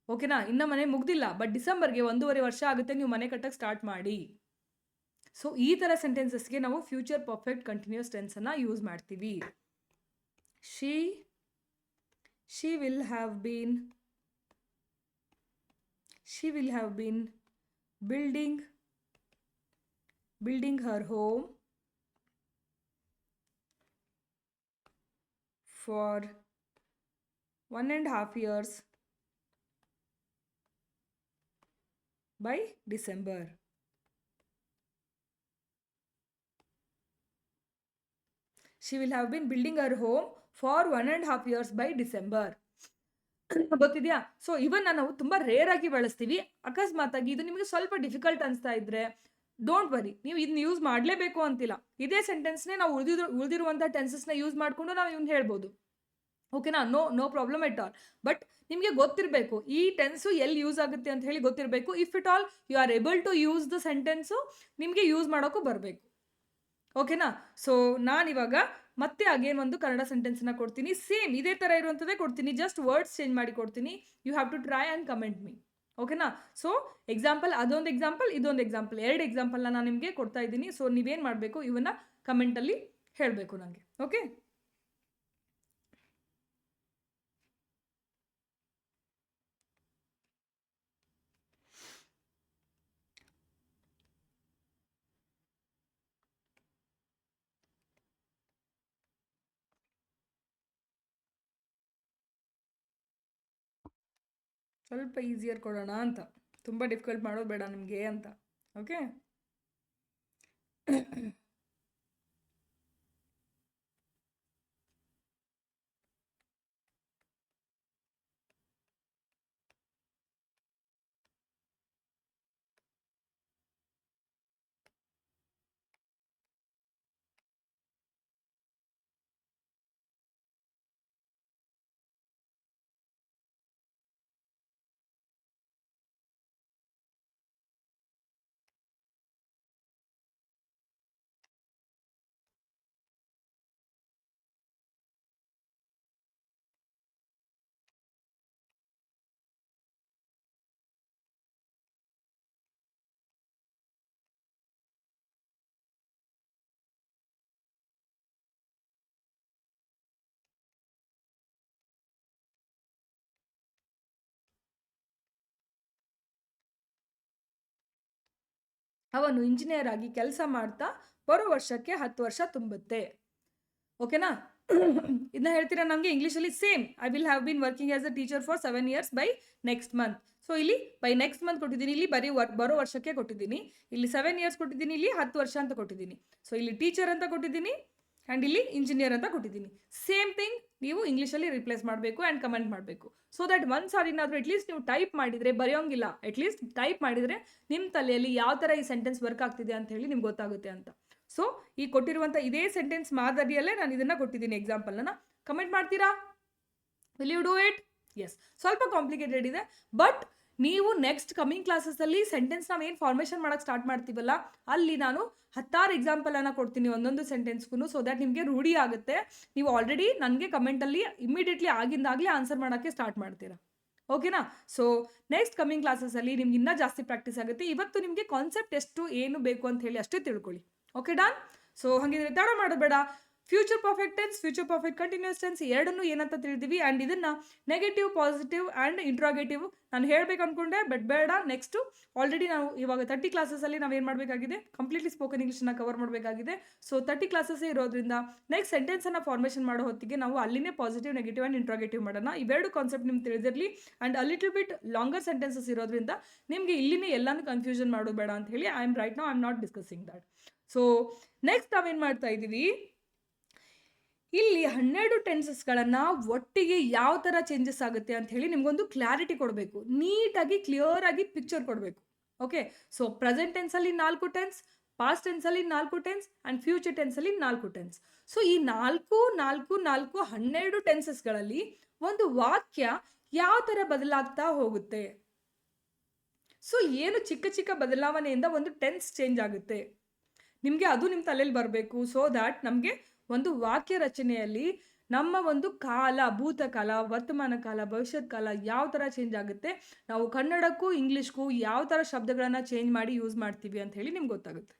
ಓಕೆನಾ? ಇನ್ನು ಮನೆ ಮುಗ್ದಿಲ್ಲ, ಬಟ್ ಡಿಸೆಂಬರ್ಗೆ 1.5 ವರ್ಷ ಆಗುತ್ತೆ ನೀವು ಮನೆ ಕಟ್ಟಕ್ಕೆ ಸ್ಟಾರ್ಟ್ ಮಾಡಿ. ಸೊ ಈ ಥರ ಸೆಂಟೆನ್ಸಸ್ಗೆ ನಾವು ಫ್ಯೂಚರ್ ಪರ್ಫೆಕ್ಟ್ ಕಂಟಿನ್ಯೂಸ್ ಟೆನ್ಸನ್ನು ಯೂಸ್ ಮಾಡ್ತೀವಿ. She will have been building her home for 1.5 years by December. She will have been building her home for 1.5 years by December. ಗೊತ್ತಿದೆಯಾ? ಸೊ ಇವನ್ನ ನಾವು ತುಂಬ ರೇರ್ ಆಗಿ ಬಳಸ್ತೀವಿ. ಅಕಸ್ಮಾತಾಗಿ ಇದು ನಿಮಗೆ ಸ್ವಲ್ಪ ಡಿಫಿಕಲ್ಟ್ ಅನಿಸ್ತಾ ಇದ್ರೆ ಡೋಂಟ್ ವರಿ, ನೀವು ಇದನ್ನ ಯೂಸ್ ಮಾಡಲೇಬೇಕು ಅಂತಿಲ್ಲ. ಇದೇ ಸೆಂಟೆನ್ಸ್ನೇ ನಾವು ಉಳಿದಿರುವಂಥ ಟೆನ್ಸಸ್ನ ಯೂಸ್ ಮಾಡಿಕೊಂಡು ನಾವು ಇವನ್ನ ಹೇಳ್ಬೋದು. ಓಕೆನಾ, no problem at all. But ನಿಮಗೆ ಗೊತ್ತಿರಬೇಕು ಈ ಟೆನ್ಸು ಎಲ್ಲಿ ಯೂಸ್ ಆಗುತ್ತೆ ಅಂತ ಹೇಳಿ ಗೊತ್ತಿರಬೇಕು. If it all you are able to use the sentence ನಿಮಗೆ ಯೂಸ್ ಮಾಡೋಕ್ಕೂ ಬರಬೇಕು. ಓಕೆನಾ. ಸೊ ನಾನಿವಾಗ ಮತ್ತೆ ಅಗೇನ್ ಒಂದು ಕನ್ನಡ ಸೆಂಟೆನ್ಸ್ನ ಕೊಡ್ತೀನಿ, ಸೇಮ್ ಇದೇ ಥರ ಇರುವಂಥದ್ದೇ ಕೊಡ್ತೀನಿ, ಜಸ್ಟ್ ವರ್ಡ್ಸ್ ಚೇಂಜ್ ಮಾಡಿ ಕೊಡ್ತೀನಿ. You have to try and comment me. ಓಕೆನಾ. ಸೊ ಎಕ್ಸಾಂಪಲ್, ಅದೊಂದು ಎಕ್ಸಾಂಪಲ್, ಇದೊಂದು ಎಕ್ಸಾಂಪಲ್, 2 ಎಕ್ಸಾಂಪಲ್ನ ನಾನು ನಿಮಗೆ ಕೊಡ್ತಾ ಇದ್ದೀನಿ. ಸೊ ನೀವೇನು ಮಾಡಬೇಕು, ಇವನ್ನ ಕಮೆಂಟಲ್ಲಿ ಹೇಳಬೇಕು ನನಗೆ. ಓಕೆ. ಸ್ವಲ್ಪ ಈಸಿಯರ್ ಕೊಡೋಣ ಅಂತ, ತುಂಬ ಡಿಫಿಕಲ್ಟ್ ಮಾಡೋದು ಬೇಡ ನಿಮಗೆ ಅಂತ. ಓಕೆ. ಅವನು ಇಂಜಿನಿಯರ್ ಆಗಿ ಕೆಲಸ ಮಾಡ್ತಾ ಬರೋ ವರ್ಷಕ್ಕೆ 10 ವರ್ಷ ತುಂಬುತ್ತೆ. ಓಕೆನಾ. ಇದನ್ನ ಹೇಳ್ತೀರಾ ನಮಗೆ ಇಂಗ್ಲೀಷಲ್ಲಿ. Same, I will have been working as a teacher for 7 years by next month. So ಇಲ್ಲಿ ಬೈ ನೆಕ್ಸ್ಟ್ ಮಂತ್ ಕೊಟ್ಟಿದ್ದೀನಿ, ಇಲ್ಲಿ ಬರೀ ಬರೋ ವರ್ಷಕ್ಕೆ ಕೊಟ್ಟಿದ್ದೀನಿ. ಇಲ್ಲಿ 7 years ಕೊಟ್ಟಿದ್ದೀನಿ, ಇಲ್ಲಿ 10 ವರ್ಷ ಅಂತ ಕೊಟ್ಟಿದ್ದೀನಿ. ಸೊ ಇಲ್ಲಿ ಟೀಚರ್ ಅಂತ ಕೊಟ್ಟಿದ್ದೀನಿ ಆ್ಯಂಡ್ ಇಲ್ಲಿ ಇಂಜಿನಿಯರ್ ಅಂತ ಕೊಟ್ಟಿದ್ದೀನಿ. ಸೇಮ್ ಥಿಂಗ್ ನೀವು ಇಂಗ್ಲೀಷಲ್ಲಿ ರಿಪ್ಲೇಸ್ ಮಾಡಬೇಕು ಆ್ಯಂಡ್ ಕಮೆಂಟ್ ಮಾಡಬೇಕು. ಸೊ ದಟ್ ಒಂದು ಸಾರಿನಾದರೂ ಅಟ್ಲೀಸ್ಟ್ ನೀವು ಟೈಪ್ ಮಾಡಿದರೆ, ಬರೆಯೋಂಗಿಲ್ಲ, ಅಟ್ಲೀಸ್ಟ್ ಟೈಪ್ ಮಾಡಿದರೆ ನಿಮ್ಮ ತಲೆಯಲ್ಲಿ ಯಾವ ಥರ ಈ ಸೆಂಟೆನ್ಸ್ ವರ್ಕ್ ಆಗ್ತಿದೆ ಅಂತ ಹೇಳಿ ನಿಮ್ಗೆ ಗೊತ್ತಾಗುತ್ತೆ ಅಂತ. ಸೊ ಈ ಕೊಟ್ಟಿರುವಂಥ ಇದೇ ಸೆಂಟೆನ್ಸ್ ಮಾದರಿಯಲ್ಲೇ ನಾನು ಇದನ್ನು ಕೊಟ್ಟಿದ್ದೀನಿ ಎಕ್ಸಾಂಪಲ್ನ. ಕಮೆಂಟ್ ಮಾಡ್ತೀರಾ? Will you do it? Yes. ಸ್ವಲ್ಪ ಕಾಂಪ್ಲಿಕೇಟೆಡ್ ಇದೆ, ಬಟ್ ನೀವು ನೆಕ್ಸ್ಟ್ ಕಮಿಂಗ್ ಕ್ಲಾಸಸ್ಸಲ್ಲಿ ಸೆಂಟೆನ್ಸ್ ನಾವು ಏನು ಫಾರ್ಮೇಷನ್ ಮಾಡೋಕ್ಕೆ ಸ್ಟಾರ್ಟ್ ಮಾಡ್ತೀವಲ್ಲ, ಅಲ್ಲಿ ನಾನು 10 ಎಕ್ಸಾಂಪಲನ್ನು ಕೊಡ್ತೀನಿ ಒಂದೊಂದು ಸೆಂಟೆನ್ಸ್ಗೂ. ಸೊ ದ್ಯಾಟ್ ನಿಮಗೆ ರೂಢಿ ಆಗುತ್ತೆ. ನೀವು ಆಲ್ರೆಡಿ ನನಗೆ ಕಮೆಂಟಲ್ಲಿ ಇಮಿಡಿಯೇಟ್ಲಿ ಆಗಿಂದಾಗಲೇ ಆನ್ಸರ್ ಮಾಡೋಕ್ಕೆ ಸ್ಟಾರ್ಟ್ ಮಾಡ್ತೀರಾ. ಓಕೆನಾ. ಸೊ ನೆಕ್ಸ್ಟ್ ಕಮಿಂಗ್ ಕ್ಲಾಸಸ್ಸಲ್ಲಿ ನಿಮ್ಗೆ ಇನ್ನೂ ಜಾಸ್ತಿ ಪ್ರಾಕ್ಟೀಸ್ ಆಗುತ್ತೆ. ಇವತ್ತು ನಿಮಗೆ ಕಾನ್ಸೆಪ್ಟ್ ಎಷ್ಟು ಏನು ಬೇಕು ಅಂತ ಹೇಳಿ ಅಷ್ಟೇ ತಿಳ್ಕೊಳ್ಳಿ. Okay, done. ಸೊ ಹಾಗಿದ್ರೆ ತಡ ಮಾಡಬೇಡ. Future perfect tense, future perfect continuous tense ಎರಡನ್ನೂ ಏನಂತ ತಿಳಿದಿವಿ. ಆ್ಯಂಡ್ ಇದನ್ನು ನೆಗೆಟಿವ್, ಪಾಸಿಟಿವ್ ಆ್ಯಂಡ್ ಇಂಟ್ರಾಗೇಟಿವ್ ನಾನು ಹೇಳಬೇಕು ಅಂದ್ಕೊಂಡೆ, ಬಟ್ ಬೇಡ. ನೆಕ್ಸ್ಟು ಆಲ್ರೆಡಿ ನಾವು ಇವಾಗ 30 ಕ್ಲಾಸಸಲ್ಲಿ ನಾವೇನು ಮಾಡಬೇಕಾಗಿದೆ, ಕಂಪ್ಲೀಟ್ಲಿ ಸ್ಪೋಕನ್ ಇಂಗ್ಲೀಷನ್ನ ಕವರ್ ಮಾಡಬೇಕಾಗಿದೆ. ಸೊ 30 ಕ್ಲಾಸಸ್ಸೇ ಇರೋದ್ರಿಂದ ನೆಕ್ಸ್ಟ್ ಸೆಂಟೆನ್ಸನ್ನು ಫಾರ್ಮೇಷನ್ ಮಾಡೋ ಹೊತ್ತಿಗೆ ನಾವು ಅಲ್ಲಿನೇ ಪಾಸಿಟಿವ್, ನೆಗೆಟಿವ್ ಆ್ಯಂಡ್ ಇಂಟ್ರಾಗೇಟಿವ್ ಮಾಡೋಣ. ಇವೆರಡು ಕಾನ್ಸೆಪ್ಟ್ ನಿಮ್ಗೆ ತಿಳಿದಿರಲಿ. And a little bit longer sentences ಇರೋದ್ರಿಂದ ನಿಮಗೆ ಇಲ್ಲಿನೇ ಎಲ್ಲನೂ ಕನ್ಫ್ಯೂಷನ್ ಮಾಡೋದು ಬೇಡ ಅಂತ ಹೇಳಿ I am not discussing that. So next ನಾವೇನು ಮಾಡ್ತಾ ಇದ್ದೀವಿ, ಇಲ್ಲಿ 12 ಟೆನ್ಸಸ್ಗಳನ್ನು ಒಟ್ಟಿಗೆ ಯಾವ ಥರ ಚೇಂಜಸ್ ಆಗುತ್ತೆ ಅಂತ ಹೇಳಿ ನಿಮಗೊಂದು ಕ್ಲಾರಿಟಿ ಕೊಡಬೇಕು. ನೀಟಾಗಿ ಕ್ಲಿಯರ್ ಆಗಿ ಪಿಕ್ಚರ್ ಕೊಡಬೇಕು. ಓಕೆ. ಸೊ ಪ್ರೆಸೆಂಟ್ ಟೆನ್ಸಲ್ಲಿ 4 ಟೆನ್ಸ್, ಪಾಸ್ಟ್ ಟೆನ್ಸಲ್ಲಿ 4 ಟೆನ್ಸ್ ಆ್ಯಂಡ್ ಫ್ಯೂಚರ್ ಟೆನ್ಸಲ್ಲಿ 4 ಟೆನ್ಸ್. ಸೊ ಈ 12 ಟೆನ್ಸಸ್ಗಳಲ್ಲಿ ಒಂದು ವಾಕ್ಯ ಯಾವ ಥರ ಬದಲಾಗ್ತಾ ಹೋಗುತ್ತೆ. ಸೊ ಏನು ಚಿಕ್ಕ ಚಿಕ್ಕ ಬದಲಾವಣೆಯಿಂದ ಒಂದು ಟೆನ್ಸ್ ಚೇಂಜ್ ಆಗುತ್ತೆ, ನಿಮಗೆ ಅದು ನಿಮ್ಮ ತಲೆಯಲ್ಲಿ ಬರಬೇಕು. ಸೊ ದ್ಯಾಟ್ ನಮಗೆ ಒಂದು ವಾಕ್ಯ ರಚನೆಯಲ್ಲಿ ನಮ್ಮ ಒಂದು ಕಾಲ, ಭೂತಕಾಲ, ವರ್ತಮಾನ ಕಾಲ, ಭವಿಷ್ಯತ್ ಕಾಲ ಯಾವ ಥರ ಚೇಂಜ್ ಆಗುತ್ತೆ, ನಾವು ಕನ್ನಡಕ್ಕೂ ಇಂಗ್ಲೀಷ್ಗೂ ಯಾವ ಥರ ಶಬ್ದಗಳನ್ನು ಚೇಂಜ್ ಮಾಡಿ ಯೂಸ್ ಮಾಡ್ತೀವಿ ಅಂತ ಹೇಳಿ ನಿಮ್ಗೆ ಗೊತ್ತಾಗುತ್ತೆ.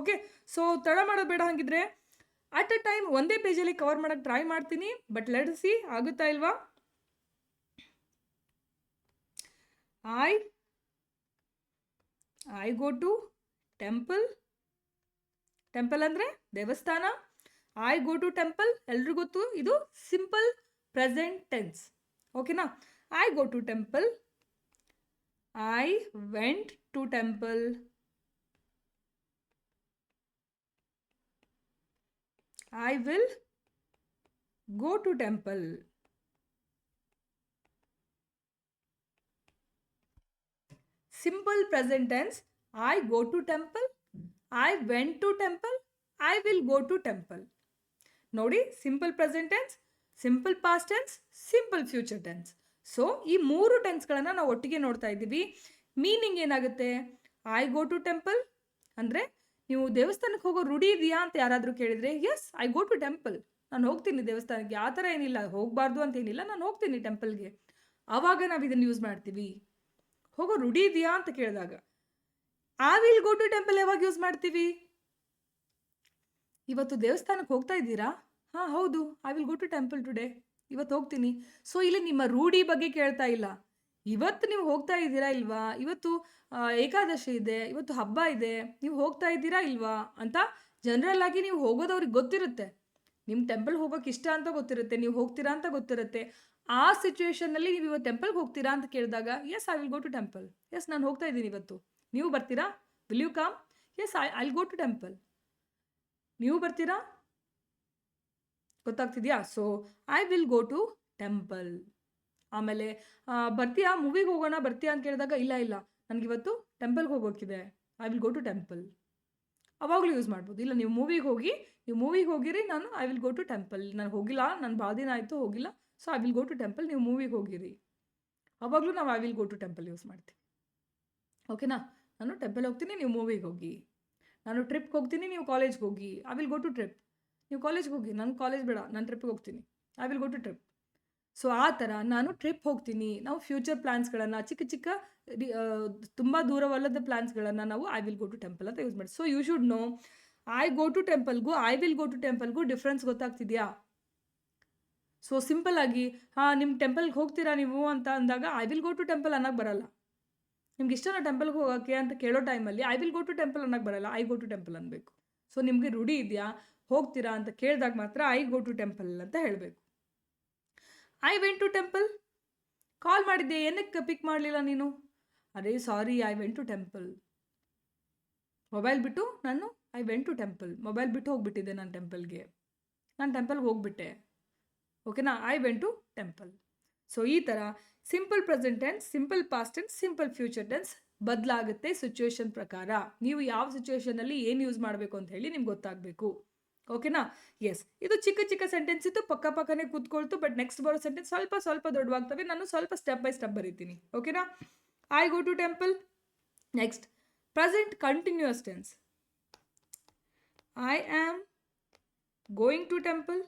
ಓಕೆ. ಸೊ ತಡ ಮಾಡೋದು ಬೇಡ. ಹಾಗಿದ್ರೆ ಅಟ್ ಅ ಟೈಮ್ ಒಂದೇ ಪೇಜಲ್ಲಿ ಕವರ್ ಮಾಡೋಕ್ಕೆ ಟ್ರೈ ಮಾಡ್ತೀನಿ, ಬಟ್ ಲೆಟ್ ಸಿ ಆಗುತ್ತಾ ಇಲ್ವಾ. I go to temple. Temple ಅಂದರೆ ದೇವಸ್ಥಾನ. ಐ ಗೋ ಟು ಟೆಂಪಲ್ ಎಲ್ರಿಗೂ ಗೊತ್ತು, ಇದು ಸಿಂಪಲ್ ಪ್ರೆಸೆಂಟ್ ಟೆನ್ಸ್. ಓಕೆನಾ. I go to temple, I went to temple, I will go to temple. Simple present tense, I go to temple, I went to temple, I will go to temple. ನೋಡಿ, simple present tense simple past tense, simple future tense. So ಈ 3 ಟೆನ್ಸ್ಗಳನ್ನು ನಾವು ಒಟ್ಟಿಗೆ ನೋಡ್ತಾ ಇದ್ದೀವಿ. Meaning ಏನಾಗುತ್ತೆ? I go to temple ಅಂದರೆ ನೀವು ದೇವಸ್ಥಾನಕ್ಕೆ ಹೋಗೋ ರೂಢಿ ಇದೆಯಾ ಅಂತ ಯಾರಾದರೂ ಕೇಳಿದರೆ, yes I go to temple, ನಾನು ಹೋಗ್ತೀನಿ ದೇವಸ್ಥಾನಕ್ಕೆ. ಆ ಥರ ಏನಿಲ್ಲ, ಹೋಗಬಾರ್ದು ಅಂತ ಏನಿಲ್ಲ, ನಾನು ಹೋಗ್ತೀನಿ ಟೆಂಪಲ್ಗೆ. ಆವಾಗ ನಾವು ಇದನ್ನು ಯೂಸ್ ಮಾಡ್ತೀವಿ. ಹೋಗೋ ರೂಢಿ ಇದೆಯಾ ಅಂತ ಕೇಳಿದಾಗ. I will go to temple ಯಾವಾಗ ಯೂಸ್ ಮಾಡ್ತೀವಿ? ಇವತ್ತು ದೇವಸ್ಥಾನಕ್ಕೆ ಹೋಗ್ತಾ ಇದ್ದೀರಾ? ಹಾಂ ಹೌದು, I will go to temple today, ಇವತ್ತು ಹೋಗ್ತೀನಿ. ಸೊ ಇಲ್ಲಿ ನಿಮ್ಮ ರೂಢಿ ಬಗ್ಗೆ ಕೇಳ್ತಾ ಇಲ್ಲ. ಇವತ್ತು ನೀವು ಹೋಗ್ತಾ ಇದ್ದೀರಾ ಇಲ್ವಾ, ಇವತ್ತು ಏಕಾದಶಿ ಇದೆ, ಇವತ್ತು ಹಬ್ಬ ಇದೆ, ನೀವು ಹೋಗ್ತಾ ಇದ್ದೀರಾ ಇಲ್ವಾ ಅಂತ ಜನರಲ್ ಆಗಿ ನೀವು ಹೋಗೋದವ್ರಿಗೆ ಗೊತ್ತಿರುತ್ತೆ. ನಿಮ್ಮ ಟೆಂಪಲ್ ಹೋಗೋಕೆ ಇಷ್ಟ ಅಂತ ಗೊತ್ತಿರುತ್ತೆ, ನೀವು ಹೋಗ್ತೀರಾ ಅಂತ ಗೊತ್ತಿರುತ್ತೆ. ಆ ಸಿಚುವೇಶನ್ನಲ್ಲಿ ನೀವು ಇವತ್ತು ಟೆಂಪಲ್ಗೆ ಹೋಗ್ತೀರಾ ಅಂತ ಕೇಳಿದಾಗ, yes I will go to temple, yes ನಾನು ಹೋಗ್ತಾ ಇದ್ದೀನಿ ಇವತ್ತು, ನೀವು ಬರ್ತೀರಾ, will you come, yes I go to temple, ನೀವು ಬರ್ತೀರಾ, ಗೊತ್ತಾಗ್ತಿದೆಯಾ? So I will go to temple. ಆಮೇಲೆ ಬರ್ತೀಯಾ, ಮೂವಿಗೆ ಹೋಗೋಣ ಬರ್ತೀಯಾ ಅಂತ ಕೇಳಿದಾಗ, ಇಲ್ಲ ಇಲ್ಲ ನನಗಿವತ್ತು ಟೆಂಪಲ್ಗೆ ಹೋಗೋಕ್ಕಿದೆ, I will go to temple, ಅವಾಗಲೂ ಯೂಸ್ ಮಾಡ್ಬೋದು. ಇಲ್ಲ ನೀವು ಮೂವಿಗೆ ಹೋಗಿರಿ, ನಾನು I will go to temple, ನಾನು ಹೋಗಿಲ್ಲ, ನಾನು ಭಾಳ ದಿನ ಆಯಿತು ಹೋಗಿಲ್ಲ, so I will go to temple, ನೀವು ಮೂವಿಗೆ ಹೋಗಿರಿ, ಅವಾಗಲೂ ನಾವು I will go to temple use ಮಾಡ್ತೀವಿ. ಓಕೆನಾ? ನಾನು ಟೆಂಪಲ್ ಹೋಗ್ತೀನಿ, ನೀವು ಮೂವಿಗೆ ಹೋಗಿ. ನಾನು ಟ್ರಿಪ್ಗೆ ಹೋಗ್ತೀನಿ, ನೀವು ಕಾಲೇಜ್ಗೆ ಹೋಗಿ, I will go to trip. ನೀವು ಕಾಲೇಜ್ಗೆ ಹೋಗಿ, ನಾನು ಕಾಲೇಜ್ ಬೇಡ, ನಾನು ಟ್ರಿಪ್ಗೆ ಹೋಗ್ತೀನಿ, I will go to trip. So ಆ ಥರ ನಾನು ಟ್ರಿಪ್ ಹೋಗ್ತೀನಿ, ನಾವು ಫ್ಯೂಚರ್ ಪ್ಲ್ಯಾನ್ಸ್ಗಳನ್ನು, ಚಿಕ್ಕ ಚಿಕ್ಕ ತುಂಬ ದೂರವಲ್ಲದ ಪ್ಲ್ಯಾನ್ಸ್ಗಳನ್ನು ನಾವು I will go to temple ಅಂತ ಯೂಸ್ ಮಾಡಿ. So you should know, I go to ಟೆಂಪಲ್ಗೂ ಐ ವಿಲ್ ಗೋ ಟು ಟೆಂಪಲ್ಗೂ ಡಿಫ್ರೆನ್ಸ್ ಗೊತ್ತಾಗ್ತಿದೆಯಾ? ಸೊ ಸಿಂಪಲ್ ಆಗಿ ನಿಮ್ಮ ಟೆಂಪಲ್ಗೆ ಹೋಗ್ತೀರಾ ನೀವು ಅಂತ ಅಂದಾಗ I will go to temple ಅನ್ನೋಕ್ಕೆ ಬರಲ್ಲ. ನಿಮ್ಗೆ ಇಷ್ಟನಾ ಟೆಂಪಲ್ಗೆ ಹೋಗೋಕ್ಕೆ ಅಂತ ಕೇಳೋ ಟೈಮಲ್ಲಿ I will go to temple ಅನ್ನೋಕ್ಕೆ ಬರಲ್ಲ, ಐ ಗೋ ಟು ಟೆಂಪಲ್ ಅನ್ನಬೇಕು. ಸೊ ನಿಮಗೆ ರೂಢಿ ಇದೆಯಾ, ಹೋಗ್ತೀರಾ ಅಂತ ಕೇಳಿದಾಗ ಮಾತ್ರ ಐ ಗೋ ಟು ಟೆಂಪಲ್ ಅಂತ ಹೇಳಬೇಕು. I went to temple, call ಮಾಡಿದ್ದೆ, ಏನಕ್ಕೆ ಪಿಕ್ ಮಾಡಲಿಲ್ಲ ನೀನು? ಅರೇ sorry, I went to temple. Mobile ಬಿಟ್ಟು ನಾನು I went to temple, mobile ಬಿಟ್ಟು ಹೋಗ್ಬಿಟ್ಟಿದ್ದೆ ನಾನು ಟೆಂಪಲ್ಗೆ, ನಾನು ಟೆಂಪಲ್ಗೆ ಹೋಗ್ಬಿಟ್ಟೆ. ಓಕೆನಾ? I went to temple. So ಈ ಥರ simple present tense, simple past tense, simple future tense ಬದಲಾಗುತ್ತೆ ಸಿಚುವೇಶನ್ ಪ್ರಕಾರ. ನೀವು ಯಾವ ಸಿಚುವೇಶನಲ್ಲಿ ಏನು ಯೂಸ್ ಮಾಡಬೇಕು ಅಂತ ಹೇಳಿ ನಿಮ್ಗೆ ಗೊತ್ತಾಗಬೇಕು. ಓಕೆನಾ? ಎಸ್, ಇದು ಚಿಕ್ಕ ಚಿಕ್ಕ ಸೆಂಟೆನ್ಸ್ ಇತ್ತು, ಪಕ್ಕನೇ ಕೂತ್ಕೊಳ್ತು. ಬಟ್ ನೆಕ್ಸ್ಟ್ ಬರೋ ಸೆಂಟೆನ್ಸ್ ಸ್ವಲ್ಪ ದೊಡ್ಡವಾಗ್ತವೆ, ನಾನು ಸ್ವಲ್ಪ ಸ್ಟೆಪ್ ಬೈ ಸ್ಟೆಪ್ ಬರೀತೀನಿ. ಓಕೆನಾ? I go to temple. Next present continuous tense, I am going to temple.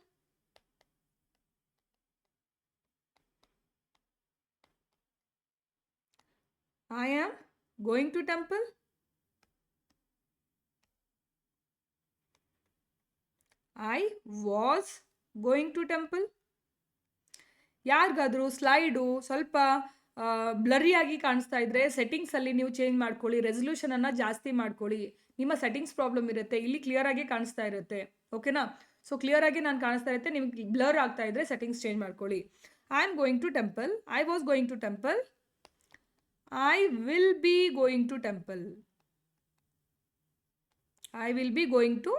I am going to temple. I was going to temple. ಯಾರಿಗಾದರೂ ಸ್ಲೈಡು ಸ್ವಲ್ಪ ಬ್ಲರಿಯಾಗಿ ಕಾಣಿಸ್ತಾ ಇದ್ದರೆ ಸೆಟ್ಟಿಂಗ್ಸಲ್ಲಿ ನೀವು ಚೇಂಜ್ ಮಾಡ್ಕೊಳ್ಳಿ, ರೆಸಲ್ಯೂಷನನ್ನು ಜಾಸ್ತಿ ಮಾಡ್ಕೊಳ್ಳಿ. ನಿಮ್ಮ ಸೆಟ್ಟಿಂಗ್ಸ್ ಪ್ರಾಬ್ಲಮ್ ಇರುತ್ತೆ, ಇಲ್ಲಿ ಕ್ಲಿಯರಾಗಿ ಕಾಣಿಸ್ತಾ ಇರುತ್ತೆ. ಓಕೆನಾ? ಸೊ ಕ್ಲಿಯರಾಗಿ ನಾನು ಕಾಣಿಸ್ತಾ ಇರುತ್ತೆ, ನಿಮ್ಗೆ ಬ್ಲರ್ ಆಗ್ತಾ ಇದ್ದರೆ ಸೆಟ್ಟಿಂಗ್ಸ್ ಚೇಂಜ್ ಮಾಡ್ಕೊಳ್ಳಿ. I am going to temple, I was going to temple, I will be going to temple. I will be going to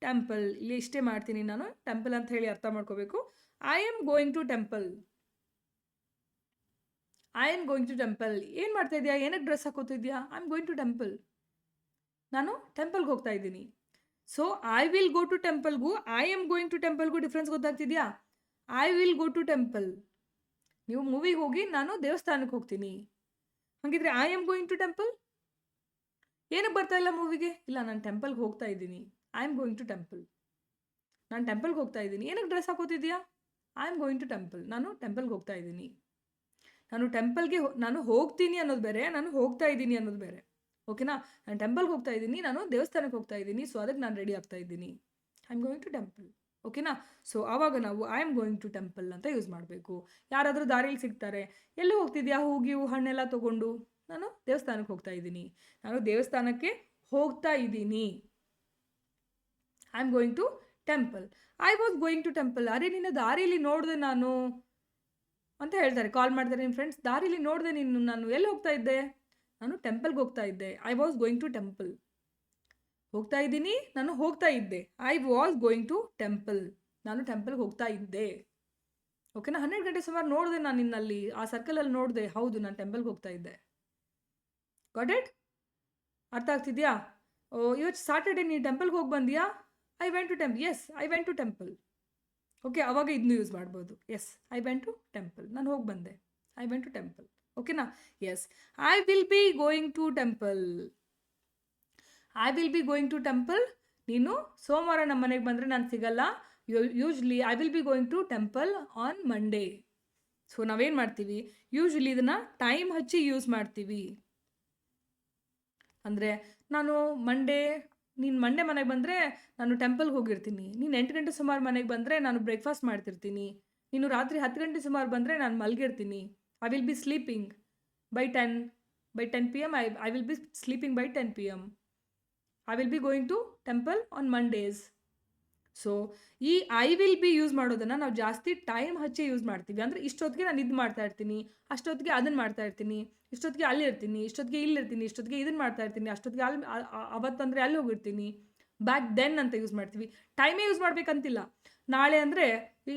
temple. ಇಲ್ಲಿ ಇಷ್ಟೇ ಮಾಡ್ತೀನಿ ನಾನು, ಟೆಂಪಲ್ ಅಂತ ಹೇಳಿ ಅರ್ಥ ಮಾಡ್ಕೋಬೇಕು. I am going to temple, I am going to temple. ಏನು ಮಾಡ್ತಾ ಇದೆಯಾ, ಏನಕ್ಕೆ ಡ್ರೆಸ್ ಹಾಕೋತಿದ್ಯಾ? I am going to temple, ನಾನು ಟೆಂಪಲ್ಗೆ ಹೋಗ್ತಾ ಇದ್ದೀನಿ. So I will go to ಟೆಂಪಲ್ಗೂ ಐ ಆಮ್ ಗೋಯಿಂಗ್ ಟು ಟೆಂಪಲ್ಗೂ ಡಿಫ್ರೆನ್ಸ್ ಗೊತ್ತಾಗ್ತಿದೆಯಾ? I will go to temple, ನೀವು ಮೂವಿಗೆ ಹೋಗಿ, ನಾನು ದೇವಸ್ಥಾನಕ್ಕೆ ಹೋಗ್ತೀನಿ. ಹಾಗಿದ್ರೆ I am going to temple, ಏನಕ್ಕೆ ಬರ್ತಾ ಇಲ್ಲ ಮೂವಿಗೆ? ಇಲ್ಲ, ನಾನು ಟೆಂಪಲ್ಗೆ ಹೋಗ್ತಾ ಇದ್ದೀನಿ, I am going to temple. ನಾನು ಟೆಂಪಲ್ಗೆ ಹೋಗ್ತಾ ಇದ್ದೀನಿ, ಏನಕ್ಕೆ ಡ್ರೆಸ್ ಹಾಕೋತಿದ್ಯಾ? I am going to temple, ನಾನು ಟೆಂಪಲ್ಗೆ ಹೋಗ್ತಾ ಇದ್ದೀನಿ. ನಾನು ಟೆಂಪಲ್ಗೆ ನಾನು ಹೋಗ್ತೀನಿ ಅನ್ನೋದು ಬೇರೆ, ನಾನು ಹೋಗ್ತಾ ಇದ್ದೀನಿ ಅನ್ನೋದು ಬೇರೆ. ಓಕೆನಾ? ನಾನು ಟೆಂಪಲ್ಗೆ ಹೋಗ್ತಾ ಇದ್ದೀನಿ, ನಾನು ದೇವಸ್ಥಾನಕ್ಕೆ ಹೋಗ್ತಾ ಇದ್ದೀನಿ, ಸೊ ಅದಕ್ಕೆ ನಾನು ರೆಡಿ ಆಗ್ತಾ ಇದ್ದೀನಿ. I am going to temple. ಓಕೆನಾ? ಸೊ ಆವಾಗ ನಾವು I am going to temple ಅಂತ ಯೂಸ್ ಮಾಡಬೇಕು. ಯಾರಾದರೂ ದಾರಿಯಲ್ಲಿ ಸಿಗ್ತಾರೆ, ಎಲ್ಲಿ ಹೋಗ್ತಿದ್ಯಾ, ಹೂವು ಹಣ್ಣೆಲ್ಲ ತೊಗೊಂಡು? ನಾನು ದೇವಸ್ಥಾನಕ್ಕೆ ಹೋಗ್ತಾ ಇದ್ದೀನಿ, ನಾನು ದೇವಸ್ಥಾನಕ್ಕೆ ಹೋಗ್ತಾ ಇದ್ದೀನಿ. I am going to temple. I was going to temple. ಅರೆ ನಿನ್ನ ದಾರಿಯಲ್ಲಿ ನೋಡಿದೆ ನಾನು ಅಂತ ಹೇಳ್ತಾರೆ, ಕಾಲ್ ಮಾಡ್ತಾರೆ ನಿಮ್ಮ ಫ್ರೆಂಡ್ಸ್, ದಾರಿಯಲ್ಲಿ ನೋಡಿದೆ ನೀನು, ನಾನು ಎಲ್ಲಿ ಹೋಗ್ತಾ ಇದ್ದೆ? ನಾನು ಟೆಂಪಲ್ಗೆ ಹೋಗ್ತಾ ಇದ್ದೆ. I was going to temple. ಹೋಗ್ತಾ ಇದ್ದೀನಿ, ನಾನು ಹೋಗ್ತಾ ಇದ್ದೆ. I was going to temple, ನಾನು ಟೆಂಪಲ್ಗೆ ಹೋಗ್ತಾ ಇದ್ದೆ. ಓಕೆನಾ? 12 ಗಂಟೆ ಸುಮಾರು ನೋಡಿದೆ ನಾನು ನಿನ್ನಲ್ಲಿ, ಆ ಸರ್ಕಲಲ್ಲಿ ನೋಡಿದೆ, ಹೌದು ನಾನು ಟೆಂಪಲ್ಗೆ ಹೋಗ್ತಾ ಇದ್ದೆ. Got it? ಅರ್ಥ ಆಗ್ತಿದೆಯಾ? ಇವತ್ತು ಸಾಟರ್ಡೆ ನೀನು ಟೆಂಪಲ್ಗೆ ಹೋಗಿ ಬಂದಿಯಾ? I went to temple. Yes, I went to temple. Okay, ಅವಾಗ ಇದನ್ನು ಯೂಸ್ ಮಾಡ್ಬೋದು. Yes, I went to temple, ನಾನು ಹೋಗಿ ಬಂದೆ, ಐ ವೆಂಟ್ ಟು ಟೆಂಪಲ್. ಓಕೆನಾ? Yes, I will be going to temple. I will be going to temple. ನೀನು ಸೋಮವಾರ ನಮ್ಮ ಮನೆಗೆ ಬಂದರೆ ನಾನು ಸಿಗಲ್ಲ. Usually I will be going to temple on Monday. So ನಾವೇನು ಮಾಡ್ತೀವಿ, ಯೂಶ್ವಲಿ ಇದನ್ನು ಟೈಮ್ ಹಚ್ಚಿ ಯೂಸ್ ಮಾಡ್ತೀವಿ. ಅಂದರೆ ನಾನು ನೀನು ಮಂಡೇ ಮನೆಗೆ ಬಂದರೆ ನಾನು ಟೆಂಪಲ್ಗೆ ಹೋಗಿರ್ತೀನಿ. ನೀನು 8 ಗಂಟೆ ಸುಮಾರು ಮನೆಗೆ ಬಂದರೆ ನಾನು ಬ್ರೇಕ್ಫಾಸ್ಟ್ ಮಾಡ್ತಿರ್ತೀನಿ. ನೀನು ರಾತ್ರಿ 10 ಗಂಟೆ ಸುಮಾರು ಬಂದರೆ ನಾನು ಮಲಗಿರ್ತೀನಿ. I will be sleeping by 10 PM. I will be sleeping by 10 PM. I will be going to temple on Mondays. So ಈ ಐ ವಿಲ್ ಬಿ ಯೂಸ್ ಮಾಡೋದನ್ನು ನಾವು ಜಾಸ್ತಿ ಟೈಮ್ ಹಚ್ಚಿ ಯೂಸ್ ಮಾಡ್ತೀವಿ. ಅಂದರೆ ಇಷ್ಟೊತ್ತಿಗೆ ನಾನು ಇದು ಮಾಡ್ತಾ ಇರ್ತೀನಿ, ಅಷ್ಟೊತ್ತಿಗೆ ಅದನ್ನು ಮಾಡ್ತಾ ಇರ್ತೀನಿ, ಇಷ್ಟೊತ್ತಿಗೆ ಅಲ್ಲಿರ್ತೀನಿ, ಇಷ್ಟೊತ್ತಿಗೆ ಇಲ್ಲಿರ್ತೀನಿ, ಇಷ್ಟೊತ್ತಿಗೆ ಇದನ್ನು ಮಾಡ್ತಾ ಇರ್ತೀನಿ, ಅಷ್ಟೊತ್ತಿಗೆ ಅವತ್ತಂದರೆ ಅಲ್ಲಿ ಹೋಗಿರ್ತೀನಿ. ಬ್ಯಾಕ್ ದೆನ್ ಅಂತ ಯೂಸ್ ಮಾಡ್ತೀವಿ. ಟೈಮೇ ಯೂಸ್ ಮಾಡಬೇಕಂತಿಲ್ಲ. ನಾಳೆ ಅಂದರೆ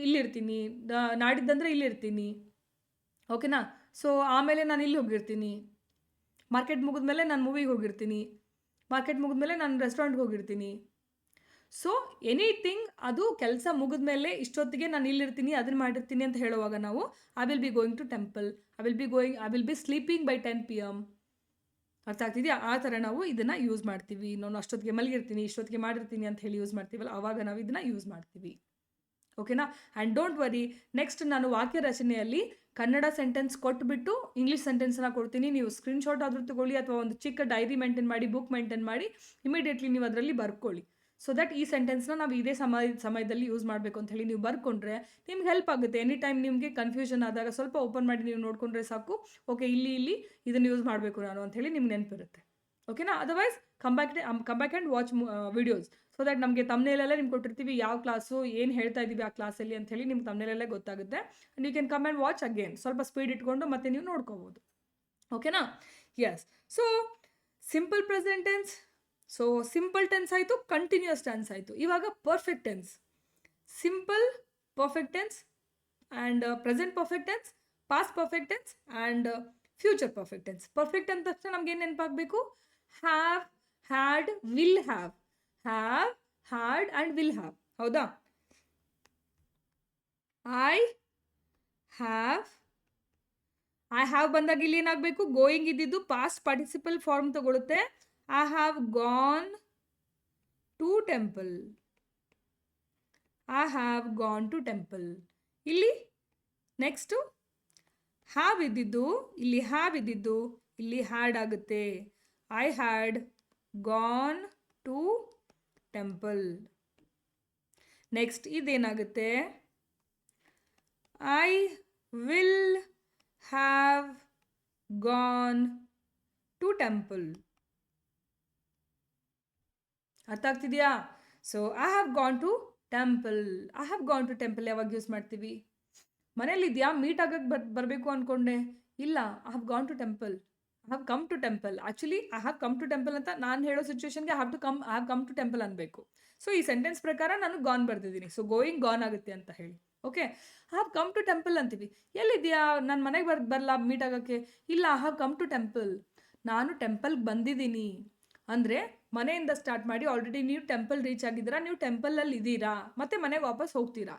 ಇಲ್ಲಿರ್ತೀನಿ, ನಾಡಿದ್ದಂದರೆ ಇಲ್ಲಿರ್ತೀನಿ. ಓಕೆನಾ? ಸೊ ಆಮೇಲೆ ನಾನು ಇಲ್ಲಿ ಹೋಗಿರ್ತೀನಿ, ಮಾರ್ಕೆಟ್ ಮುಗಿದ್ಮೇಲೆ ನಾನು ಮೂವಿಗೆ ಹೋಗಿರ್ತೀನಿ, ಮಾರ್ಕೆಟ್ ಮುಗಿದ್ಮೇಲೆ ನಾನು ರೆಸ್ಟೋರೆಂಟ್ಗೆ ಹೋಗಿರ್ತೀನಿ. ಸೊ ಎನಿಥಿಂಗ್ ಅದು ಕೆಲಸ ಮುಗಿದ್ಮೇಲೆ ಇಷ್ಟೊತ್ತಿಗೆ ನಾನು ಇಲ್ಲಿರ್ತೀನಿ, ಅದನ್ನು ಮಾಡಿರ್ತೀನಿ ಅಂತ ಹೇಳುವಾಗ ನಾವು I will be going to temple, I will be sleeping by 10 PM. ಅರ್ಥ ಆಗ್ತಿದೆಯಾ? ಆ ಥರ ನಾವು ಇದನ್ನು ಯೂಸ್ ಮಾಡ್ತೀವಿ. ನಾನು ಅಷ್ಟೊತ್ತಿಗೆ ಮಲಗಿರ್ತೀನಿ, ಇಷ್ಟೊತ್ತಿಗೆ ಮಾಡಿರ್ತೀನಿ ಅಂತ ಹೇಳಿ ಯೂಸ್ ಮಾಡ್ತೀವಲ್ಲ, ಆವಾಗ ನಾವು ಇದನ್ನು ಯೂಸ್ ಮಾಡ್ತೀವಿ. ಓಕೆನಾ? ಆ್ಯಂಡ್ ಡೋಂಟ್ ವರಿ, ನೆಕ್ಸ್ಟ್ ನಾನು ವಾಕ್ಯ ರಚನೆಯಲ್ಲಿ ಕನ್ನಡ ಸೆಂಟೆನ್ಸ್ ಕೊಟ್ಬಿಟ್ಟು ಇಂಗ್ಲೀಷ್ ಸೆಂಟೆನ್ಸ್ನ ಕೊಡ್ತೀನಿ. ನೀವು ಸ್ಕ್ರೀನ್ಶಾಟ್ ಆದರೂ ತಗೊಳ್ಳಿ, ಅಥವಾ ಒಂದು ಚಿಕ್ಕ ಡೈರಿ ಮೇಂಟೈನ್ ಮಾಡಿ, ಬುಕ್ ಮೇಂಟೈನ್ ಮಾಡಿ, ಇಮಿಡಿಯೇಟ್ಲಿ ನೀವು ಅದರಲ್ಲಿ ಬರ್ಕೊಳ್ಳಿ. ಸೊ ದಟ್ ಈ ಸೆಂಟೆನ್ಸ್ನ ನಾವು ಇದೇ ಸಮಯದಲ್ಲಿ ಯೂಸ್ ಮಾಡಬೇಕು ಅಂತ ಹೇಳಿ ನೀವು ಬರ್ಕೊಂಡ್ರೆ ನಿಮ್ಗೆ ಹೆಲ್ಪ್ ಆಗುತ್ತೆ. ಎನಿ ಟೈಮ್ ನಿಮಗೆ ಕನ್ಫ್ಯೂಷನ್ ಆದಾಗ ಸ್ವಲ್ಪ ಓಪನ್ ಮಾಡಿ ನೀವು ನೋಡಿಕೊಂಡ್ರೆ ಸಾಕು. ಓಕೆ, ಇಲ್ಲಿ ಇದನ್ನು ಯೂಸ್ ಮಾಡಬೇಕು ನಾನು ಅಂತ ಹೇಳಿ ನಿಮ್ಗೆ ನೆನಪಿರುತ್ತೆ. ಓಕೆನಾ? Otherwise come back and watch videos. So that ನಮಗೆ ತಮ್ನೇಲೆಲ್ಲ ನಿಮ್ಗೆ ಕೊಟ್ಟಿರ್ತೀವಿ, ಯಾವ ಕ್ಲಾಸು ಏನು ಹೇಳ್ತಾ ಇದ್ದೀವಿ ಆ ಕ್ಲಾಸಲ್ಲಿ ಅಂತ ಹೇಳಿ ನಿಮ್ಗೆ ತಮ್ನೇಲೆಲ್ಲ ಗೊತ್ತಾಗುತ್ತೆ. And you can come and watch again. ಸ್ವಲ್ಪ ಸ್ಪೀಡ್ ಇಟ್ಕೊಂಡು ಮತ್ತೆ ನೀವು ನೋಡ್ಕೋಬೋದು. ಓಕೆನಾ? Yes. So simple present tense, so simple tense ಆಯಿತು, ಕಂಟಿನ್ಯೂಸ್ ಟೆನ್ಸ್ ಆಯಿತು. ಇವಾಗ perfect tense. Simple perfect tense and present perfect tense, past perfect tense and future perfect tense. Perfect ಅಂದ ತಕ್ಷಣ ನಮ್ಗೆ ಏನು ನೆನಪಾಗಬೇಕು? Have, had, will have. Have, had and will have. ಹೌದಾ? I have ಬಂದಾಗ ಇಲ್ಲಿ ಏನಾಗಬೇಕು? ಗೋಯಿಂಗ್ ಇದ್ದಿದ್ದು ಪಾಸ್ಟ್ ಪಾರ್ಟಿಸಿಪಲ್ ಫಾರ್ಮ್ ತಗೊಳುತ್ತೆ. I have gone to temple. I have gone to temple. ಇಲ್ಲಿ ನೆಕ್ಸ್ಟು ಹ್ಯಾವ್ ಇದ್ದಿದ್ದು ಇಲ್ಲಿ ಹ್ಯಾವ್ ಇದ್ದಿದ್ದು ಇಲ್ಲಿ ಹ್ಯಾಡ್ ಆಗುತ್ತೆ. I had gone to temple. Next ಇದೇನಾಗುತ್ತೆ? I will have gone to temple. ಅರ್ಥ ಆಗ್ತಿದೆಯಾ? So I have gone to temple. I have gone to temple ಯಾವಾಗ ಯೂಸ್ ಮಾಡ್ತೀವಿ? ಮನೇಲಿದೆಯಾ, ಮೀಟ್ ಆಗಕ್ಕೆ ಬರಬೇಕು ಅಂದ್ಕೊಂಡೆ, ಇಲ್ಲ I have gone to temple, I have come to temple. Actually I have come to temple ಅಂತ ನಾನು ಹೇಳೋ ಸಿಚುವೇಶನ್ಗೆ I have come to temple ಅನ್ಬೇಕು. ಸೊ ಈ ಸೆಂಟೆನ್ಸ್ ಪ್ರಕಾರ ನಾನು ಗಾನ್ ಬರ್ತಿದ್ದೀನಿ. ಸೊ ಗೋಯಿಂಗ್ ಗಾನ್ ಆಗುತ್ತೆ ಅಂತ ಹೇಳಿ. Okay, I have come to temple ಅಂತೀವಿ. ಎಲ್ಲಿದೆಯಾ, ನನ್ನ ಮನೆಗೆ ಬರಲ್ಲ ಮೀಟ್ ಆಗೋಕ್ಕೆ, ಇಲ್ಲ I have come to temple, ನಾನು ಟೆಂಪಲ್ಗೆ ಬಂದಿದ್ದೀನಿ. ಅಂದರೆ ಮನೆಯಿಂದ ಸ್ಟಾರ್ಟ್ ಮಾಡಿ ಆಲ್ರೆಡಿ ನೀವು ಟೆಂಪಲ್ ರೀಚ್ ಆಗಿದ್ದೀರಾ, ನೀವು ಟೆಂಪಲಲ್ಲಿ ಇದ್ದೀರಾ, ಮತ್ತೆ ಮನೆಗೆ ವಾಪಸ್ ಹೋಗ್ತೀರಾ.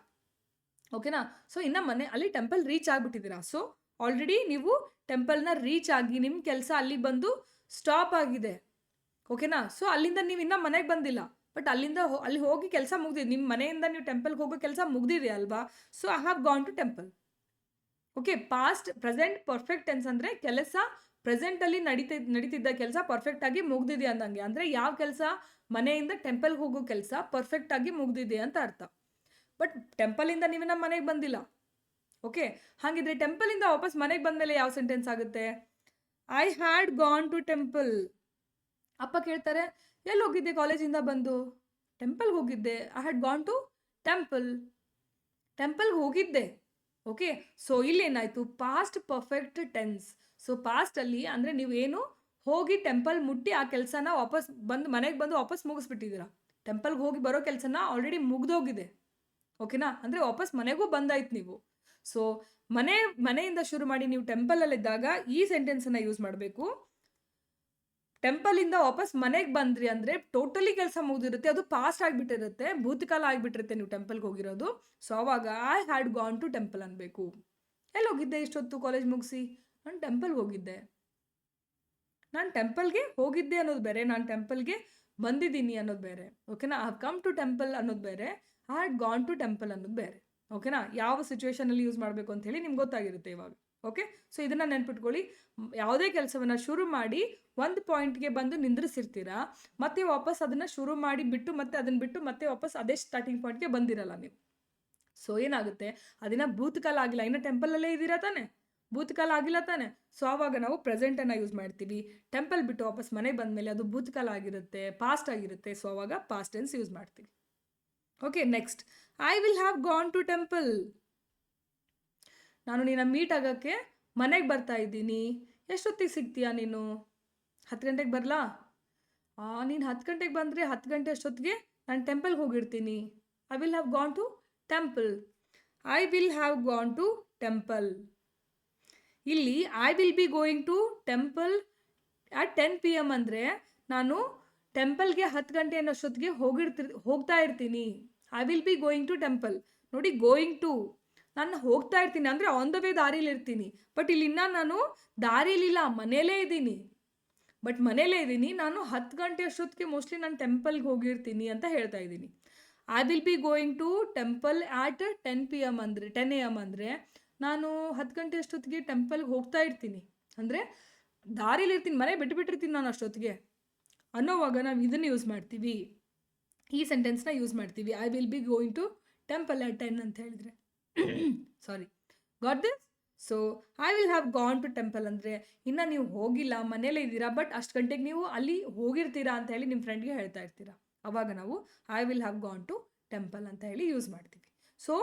ಓಕೆನಾ? ಸೊ ಇನ್ನು ಅಲ್ಲಿ ಟೆಂಪಲ್ ರೀಚ್ ಆಗಿಬಿಟ್ಟಿದ್ದೀರಾ. ಸೊ ಆಲ್ರೆಡಿ ನೀವು ಟೆಂಪಲ್ನ ರೀಚ್ ಆಗಿ ನಿಮ್ಮ ಕೆಲಸ ಅಲ್ಲಿ ಬಂದು ಸ್ಟಾಪ್ ಆಗಿದೆ. ಓಕೆನಾ? ಸೊ ಅಲ್ಲಿಂದ ನೀವು ಇನ್ನೂ ಮನೆಗೆ ಬಂದಿಲ್ಲ, ಬಟ್ ಅಲ್ಲಿ ಹೋಗಿ ಕೆಲಸ ಮುಗ್ದಿದೆ. ನಿಮ್ಮ ಮನೆಯಿಂದ ನೀವು ಟೆಂಪಲ್ಗೆ ಹೋಗೋ ಕೆಲಸ ಮುಗ್ದಿದೆ ಅಲ್ವಾ? So I have gone to temple. Okay, past present perfect tense ಅಂದರೆ ಕೆಲಸ ಪ್ರೆಸೆಂಟಲ್ಲಿ ನಡೀತಿದ್ದ ಕೆಲಸ ಪರ್ಫೆಕ್ಟಾಗಿ ಮುಗ್ದಿದೆ ಅಂದಂಗೆ. ಅಂದರೆ ಯಾವ ಕೆಲಸ? ಮನೆಯಿಂದ ಟೆಂಪಲ್ಗೆ ಹೋಗೋ ಕೆಲಸ ಪರ್ಫೆಕ್ಟಾಗಿ ಮುಗ್ದಿದೆ ಅಂತ ಅರ್ಥ. ಬಟ್ ಟೆಂಪಲಿಂದ ನೀವೇನ ಮನೆಗೆ ಬಂದಿಲ್ಲ. ಓಕೆ, ಹಾಗಿದ್ರೆ ಟೆಂಪಲಿಂದ ವಾಪಸ್ ಮನೆಗೆ ಬಂದಮೇಲೆ ಯಾವ ಸೆಂಟೆನ್ಸ್ ಆಗುತ್ತೆ? I had gone to temple. ಅಪ್ಪ ಕೇಳ್ತಾರೆ, ಎಲ್ಲಿ ಹೋಗಿದ್ದೆ ಕಾಲೇಜಿಂದ ಬಂದು? ಟೆಂಪಲ್ಗೆ ಹೋಗಿದ್ದೆ. I had gone to temple. ಟೆಂಪಲ್ಗೆ ಹೋಗಿದ್ದೆ. ಓಕೆ, ಸೊ ಇಲ್ಲೇನಾಯಿತು? Past perfect tense. ಸೊ ಪಾಸ್ಟಲ್ಲಿ ಅಂದರೆ ನೀವೇನು ಹೋಗಿ ಟೆಂಪಲ್ ಮುಟ್ಟಿ ಆ ಕೆಲಸನ ವಾಪಸ್ ಮನೆಗೆ ಬಂದು ವಾಪಸ್ ಮುಗಿಸ್ಬಿಟ್ಟಿದ್ದೀರಾ. ಟೆಂಪಲ್ಗೆ ಹೋಗಿ ಬರೋ ಕೆಲಸನ ಆಲ್ರೆಡಿ ಮುಗ್ದೋಗಿದೆ. ಓಕೆನಾ? ಅಂದರೆ ವಾಪಸ್ ಮನೆಗೂ ಬಂದಾಯ್ತು ನೀವು. ಸೊ ಮನೆಯಿಂದ ಶುರು ಮಾಡಿ ನೀವು ಟೆಂಪಲಲ್ಲಿದ್ದಾಗ ಈ ಸೆಂಟೆನ್ಸನ್ನು ಯೂಸ್ ಮಾಡಬೇಕು. ಟೆಂಪಲಿಂದ ವಾಪಸ್ ಮನೆಗೆ ಬಂದ್ರಿ ಅಂದರೆ ಟೋಟಲಿ ಕೆಲಸ ಮುಗಿದಿರುತ್ತೆ, ಅದು ಪಾಸ್ಟ್ ಆಗಿಬಿಟ್ಟಿರುತ್ತೆ, ಭೂತಕಾಲ ಆಗಿಬಿಟ್ಟಿರುತ್ತೆ ನೀವು ಟೆಂಪಲ್ಗೆ ಹೋಗಿರೋದು. ಸೊ ಅವಾಗ I had gone to temple ಅನ್ಬೇಕು. ಎಲ್ಲಿ ಹೋಗಿದ್ದೆ ಇಷ್ಟೊತ್ತು ಕಾಲೇಜ್ ಮುಗಿಸಿ? ನಾನು ಟೆಂಪಲ್ಗೆ ಹೋಗಿದ್ದೆ. ನಾನು ಟೆಂಪಲ್ಗೆ ಹೋಗಿದ್ದೆ ಅನ್ನೋದು ಬೇರೆ, ನಾನು ಟೆಂಪಲ್ಗೆ ಬಂದಿದ್ದೀನಿ ಅನ್ನೋದು ಬೇರೆ. ಓಕೆನಾ? I have come to temple ಅನ್ನೋದು ಬೇರೆ, I had gone to temple ಅನ್ನೋದು ಬೇರೆ. ಓಕೆನಾ? ಯಾವ ಸಿಚುವೇಶನಲ್ಲಿ ಯೂಸ್ ಮಾಡಬೇಕು ಅಂತ ಹೇಳಿ ನಿಮ್ಗೆ ಗೊತ್ತಾಗಿರುತ್ತೆ ಇವಾಗ. ಓಕೆ, ಸೊ ಇದನ್ನು ನೆನ್ಪಿಟ್ಕೊಳ್ಳಿ. ಯಾವುದೇ ಕೆಲಸವನ್ನು ಶುರು ಮಾಡಿ ಒಂದು ಪಾಯಿಂಟ್ಗೆ ಬಂದು ನಿಂದ್ರಿಸಿರ್ತೀರಾ, ಮತ್ತೆ ವಾಪಸ್ ಅದನ್ನು ಶುರು ಮಾಡಿ ಬಿಟ್ಟು ಮತ್ತೆ ಅದನ್ನು ಬಿಟ್ಟು ಮತ್ತೆ ವಾಪಸ್ ಅದೇ ಸ್ಟಾರ್ಟಿಂಗ್ ಪಾಯಿಂಟ್ಗೆ ಬಂದಿರಲ್ಲ ನೀವು. ಸೊ ಏನಾಗುತ್ತೆ, ಅದಿನ ಭೂತಕಾಲ ಆಗಿಲ್ಲ, ಇನ್ನು ಟೆಂಪಲಲ್ಲೇ ಇದ್ದೀರಾ ತಾನೆ, ಭೂತಕಾಲ ಆಗಿಲ್ಲ ತಾನೆ. ಸೊ ಆವಾಗ ನಾವು ಪ್ರೆಸೆಂಟನ್ನು ಯೂಸ್ ಮಾಡ್ತೀವಿ. ಟೆಂಪಲ್ ಬಿಟ್ಟು ವಾಪಸ್ ಮನೆಗೆ ಬಂದಮೇಲೆ ಅದು ಭೂತಕಾಲ ಆಗಿರುತ್ತೆ, ಪಾಸ್ಟ್ ಆಗಿರುತ್ತೆ. ಸೊ ಆವಾಗ ಪಾಸ್ಟ್ ಟೆನ್ಸ್ ಯೂಸ್ ಮಾಡ್ತೀವಿ. Okay, next, I will have gone to temple. ನಾನು ನಿನ್ನ ಮೀಟ್ ಆಗೋಕ್ಕೆ ಮನೆಗೆ ಬರ್ತಾ ಇದ್ದೀನಿ. ಎಷ್ಟೊತ್ತಿಗೆ ಸಿಗ್ತೀಯಾ ನೀನು? 10 ಗಂಟೆಗೆ ಬರಲಾ? ನೀನು 10 ಗಂಟೆಗೆ ಬಂದರೆ 10 ಗಂಟೆ ಅಷ್ಟೊತ್ತಿಗೆ ನಾನು ಟೆಂಪಲ್ಗೆ ಹೋಗಿರ್ತೀನಿ. I will have gone to temple. I will have gone to temple. ಇಲ್ಲಿ I will be going to temple at 10 PM ಅಂದರೆ ನಾನು ಟೆಂಪಲ್ಗೆ 10 ಗಂಟೆ ಅನ್ನೋಷ್ಟೊತ್ತಿಗೆ ಹೋಗ್ತಾ ಇರ್ತೀನಿ. I will be going to temple. ನೋಡಿ, ಗೋಯಿಂಗ್ ಟು, ನಾನು ಹೋಗ್ತಾ ಇರ್ತೀನಿ ಅಂದರೆ ಆನ್ ದ ವೇ ದಾರಿಲಿ ಇರ್ತೀನಿ. ಬಟ್ ಇಲ್ಲಿ ನಾನು ದಾರಿಲಿಲ್ಲ, ಮನೇಲೇ ಇದ್ದೀನಿ. ಬಟ್ ಮನೇಲೇ ಇದ್ದೀನಿ, ನಾನು 10 ಗಂಟೆ ಅಷ್ಟೊತ್ತಿಗೆ ಮೋಸ್ಟ್ಲಿ ನಾನು ಟೆಂಪಲ್ಗೆ ಹೋಗಿರ್ತೀನಿ ಅಂತ ಹೇಳ್ತಾ ಇದ್ದೀನಿ. I will be going to temple at 10 PM ಅಂದರೆ 10 AM ಅಂದರೆ ನಾನು 10 ಗಂಟೆ ಅಷ್ಟೊತ್ತಿಗೆ ಟೆಂಪಲ್ಗೆ ಹೋಗ್ತಾ ಇರ್ತೀನಿ ಅಂದರೆ ದಾರಿಲಿರ್ತೀನಿ, ಮನೆ ಬಿಟ್ಟಿರ್ತೀನಿ ನಾನು ಅಷ್ಟೊತ್ತಿಗೆ ಅನ್ನೋವಾಗ ನಾವು ಇದನ್ನು ಯೂಸ್ ಮಾಡ್ತೀವಿ, ಈ ಸೆಂಟೆನ್ಸ್ನ ಯೂಸ್ ಮಾಡ್ತೀವಿ. I will be going to temple at 10 ಅಂತ ಹೇಳಿದರೆ. Sorry, got this? So I will have gone to temple ಅಂದರೆ ಇನ್ನು ನೀವು ಹೋಗಿಲ್ಲ, ಮನೇಲೇ ಇದ್ದೀರಾ, ಬಟ್ ಅಷ್ಟು ಗಂಟೆಗೆ ನೀವು ಅಲ್ಲಿ ಹೋಗಿರ್ತೀರಾ ಅಂತ ಹೇಳಿ ನಿಮ್ಮ ಫ್ರೆಂಡ್ಗೆ ಹೇಳ್ತಾ ಇರ್ತೀರಾ. ಆವಾಗ ನಾವು I will have gone to temple ಅಂತ ಹೇಳಿ ಯೂಸ್ ಮಾಡ್ತೀವಿ. ಸೊ